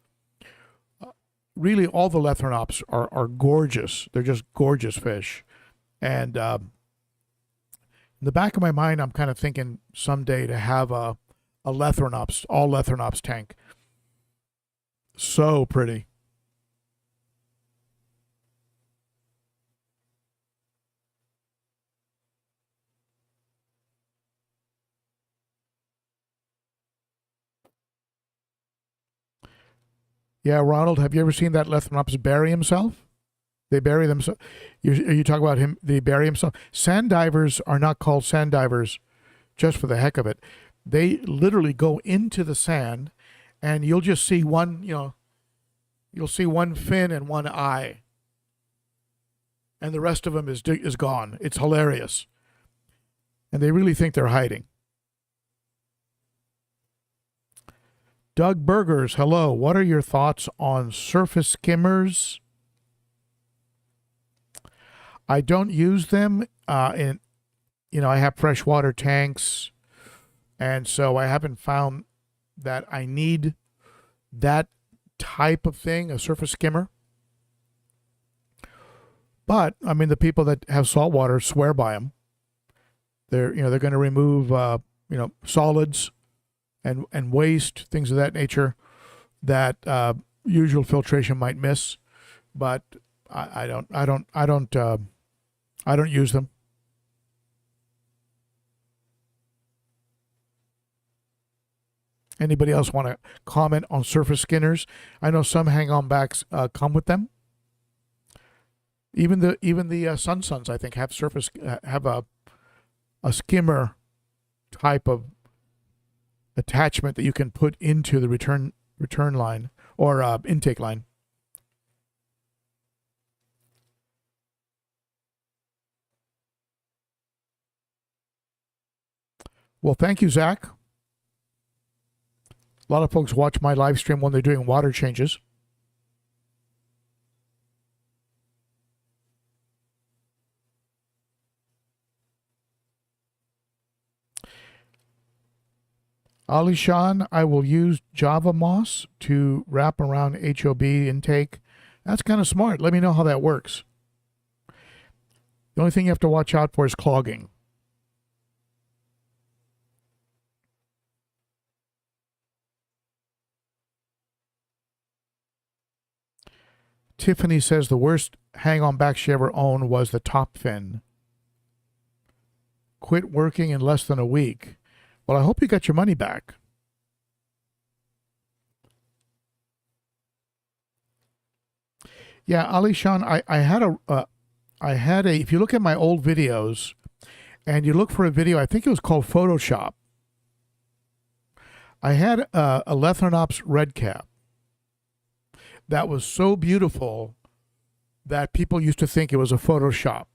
Really, all the Lethrinops are gorgeous. They're just gorgeous fish. And in the back of my mind, I'm kind of thinking someday to have a Lethrinops, all Lethrinops tank. So pretty. Yeah, Ronald, have you ever seen that Lethrinops bury himself? They bury themselves. You talk about him, they bury himself. Sand divers are not called sand divers just for the heck of it. They literally go into the sand and you'll just see you'll see one fin and one eye. And the rest of them is gone. It's hilarious. And they really think they're hiding. Doug Burgers, hello. What are your thoughts on surface skimmers? I don't use them. I have freshwater tanks, and so I haven't found that I need that type of thing, a surface skimmer. But I mean, the people that have saltwater swear by them. They're going to remove solids and waste, things of that nature that usual filtration might miss, but I don't use them. Anybody else want to comment on surface skinners? I know some hang-on backs come with them. Even the Suns I think have a skimmer type of attachment that you can put into the return line or intake line. Well, thank you, Zach. A lot of folks watch my live stream when they're doing water changes. Alishan, I will use Java Moss to wrap around HOB intake. That's kind of smart. Let me know how that works. The only thing you have to watch out for is clogging. Tiffany says the worst hang-on back she ever owned was the top fin. Quit working in less than a week. Well, I hope you got your money back. Yeah, Alishan, I had a, if you look at my old videos and you look for a video, I think it was called Photoshop. I had a Lethrinops red cap that was so beautiful that people used to think it was a Photoshop,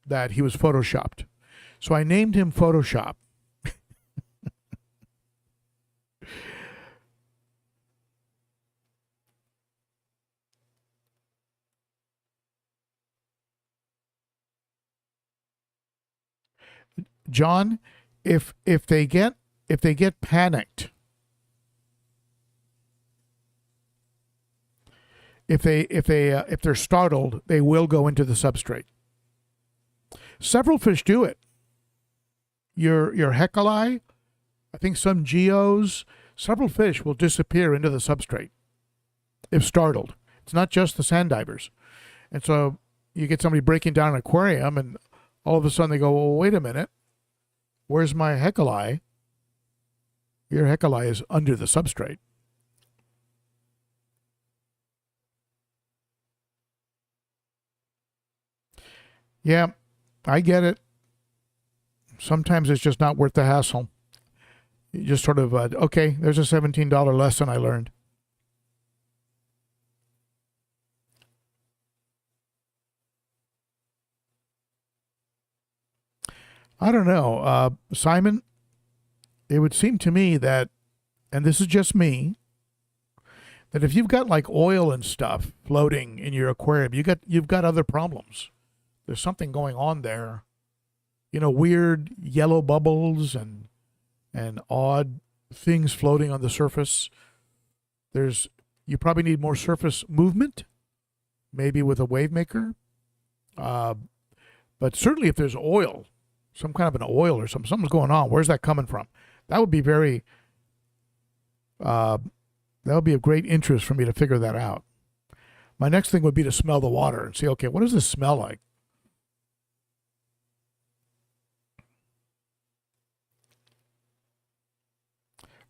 that he was Photoshopped. So I named him Photoshop. John, if they get if they get panicked, if they're startled, they will go into the substrate. Several fish do it. Your hecali, I think some geos, several fish will disappear into the substrate if startled. It's not just the sand divers. And so you get somebody breaking down an aquarium and all of a sudden they go, well, wait a minute. Where's my hecali? Your hecali is under the substrate. Yeah, I get it. Sometimes it's just not worth the hassle. You just sort of, okay, there's a $17 lesson I learned. I don't know. Simon, it would seem to me that, and this is just me, that if you've got like oil and stuff floating in your aquarium, you've got other problems. There's something going on there. You know, weird yellow bubbles and odd things floating on the surface. You probably need more surface movement, maybe with a wave maker. But certainly if there's oil, some kind of an oil or something's going on, where's that coming from? That would be that would be of great interest for me to figure that out. My next thing would be to smell the water and see, okay, what does this smell like?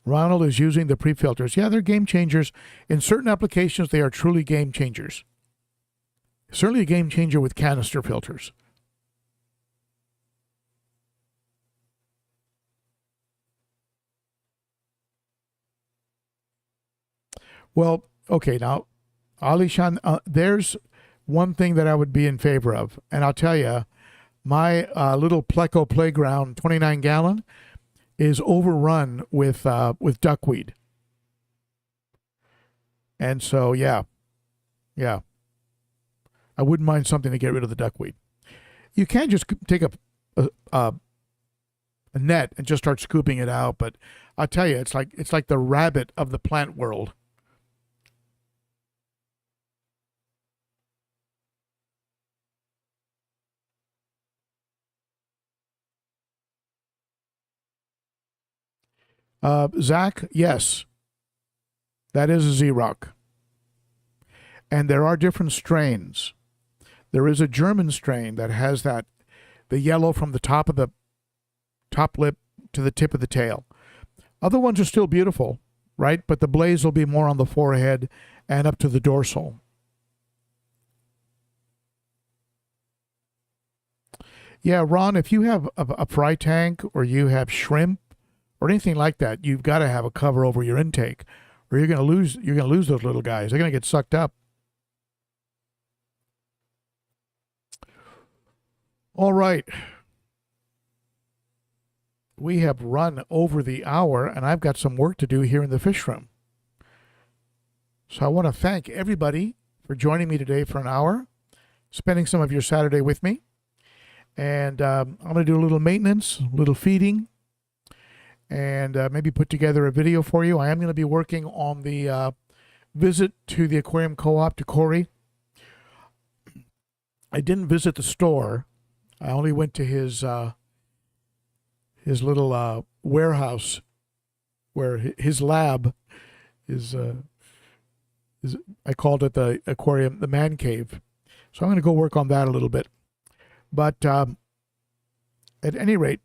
Ronald is using the pre-filters. Yeah, they're game changers. In certain applications, they are truly game changers. Certainly a game changer with canister filters. Well, okay, now, Alishan, there's one thing that I would be in favor of. And I'll tell you, my little Pleco playground, 29-gallon, is overrun with duckweed. And so, yeah, I wouldn't mind something to get rid of the duckweed. You can't just take a net and just start scooping it out, but I'll tell you, it's like the rabbit of the plant world. Zach, yes, that is a Z-Rock. And there are different strains. There is a German strain that has the yellow from the top of the top lip to the tip of the tail. Other ones are still beautiful, right? But the blaze will be more on the forehead and up to the dorsal. Yeah, Ron, if you have a fry tank or you have shrimp or anything like that, you've got to have a cover over your intake, or you're going to lose those little guys. They're going to get sucked up. All right. We have run over the hour, and I've got some work to do here in the fish room. So I want to thank everybody for joining me today for an hour, spending some of your Saturday with me. And I'm going to do a little maintenance, a little feeding, and maybe put together a video for you. I am going to be working on the visit to the aquarium co-op to Corey. I didn't visit the store. I only went to his little warehouse, where his lab is. I called it the aquarium, the man cave. So I'm going to go work on that a little bit. But at any rate,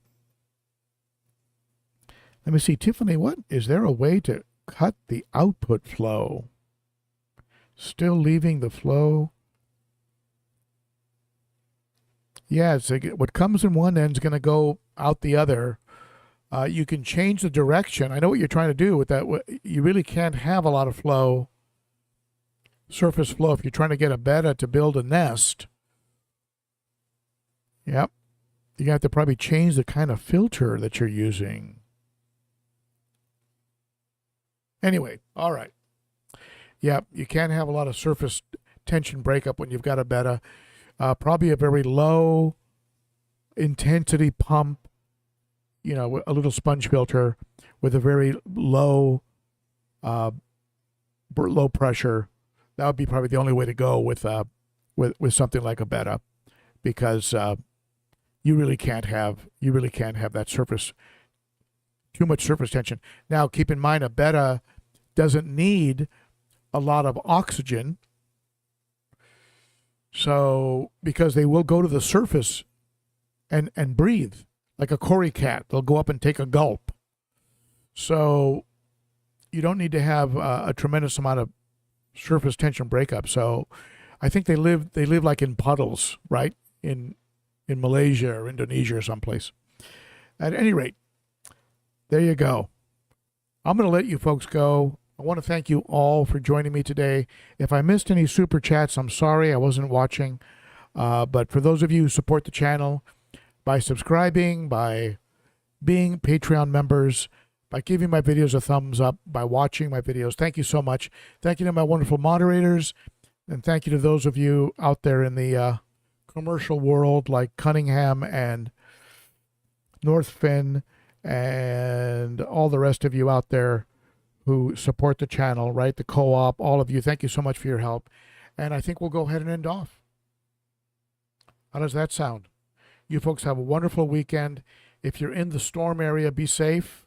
let me see, Tiffany, is there a way to cut the output flow? Still leaving the flow? Yeah, it's like what comes in one end is going to go out the other. You can change the direction. I know what you're trying to do with that. You really can't have a lot of flow, surface flow, if you're trying to get a betta to build a nest. Yep. You have to probably change the kind of filter that you're using. Anyway, all right. Yeah, you can't have a lot of surface tension breakup when you've got a betta. Probably a very low intensity pump, a little sponge filter with a very low low pressure. That would be probably the only way to go with something like a betta, because you really can't have that surface, too much surface tension. Now, keep in mind, a betta doesn't need a lot of oxygen, so because they will go to the surface and breathe like a cory cat. They'll go up and take a gulp. So you don't need to have a tremendous amount of surface tension breakup. So I think they live like in puddles, right? In Malaysia or Indonesia or someplace. At any rate, there you go. I'm going to let you folks go. I want to thank you all for joining me today. If I missed any super chats, I'm sorry, I wasn't watching. But for those of you who support the channel by subscribing, by being Patreon members, by giving my videos a thumbs up, by watching my videos, thank you so much. Thank you to my wonderful moderators, and thank you to those of you out there in the commercial world like Cunningham and Northfin and all the rest of you out there who support the channel, right? The co-op, all of you, thank you so much for your help. And I think we'll go ahead and end off. How does that sound? You folks have a wonderful weekend. If you're in the storm area, be safe.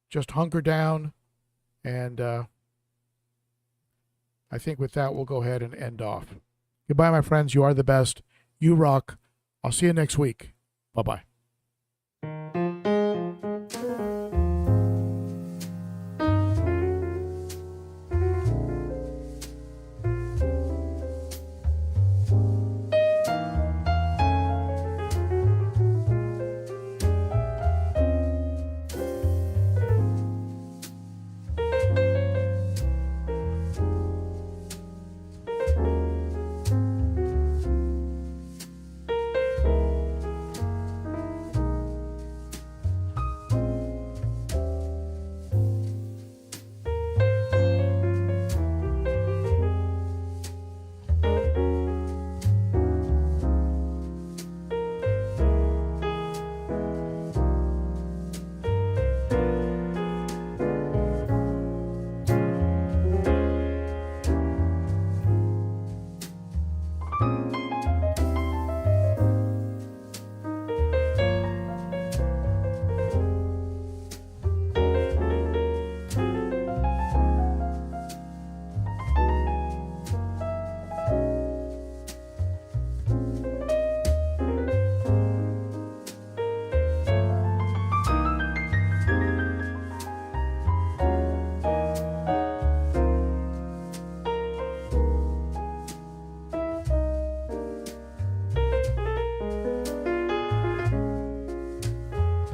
Just hunker down. And I think with that, we'll go ahead and end off. Goodbye, my friends. You are the best. You rock. I'll see you next week. Bye-bye.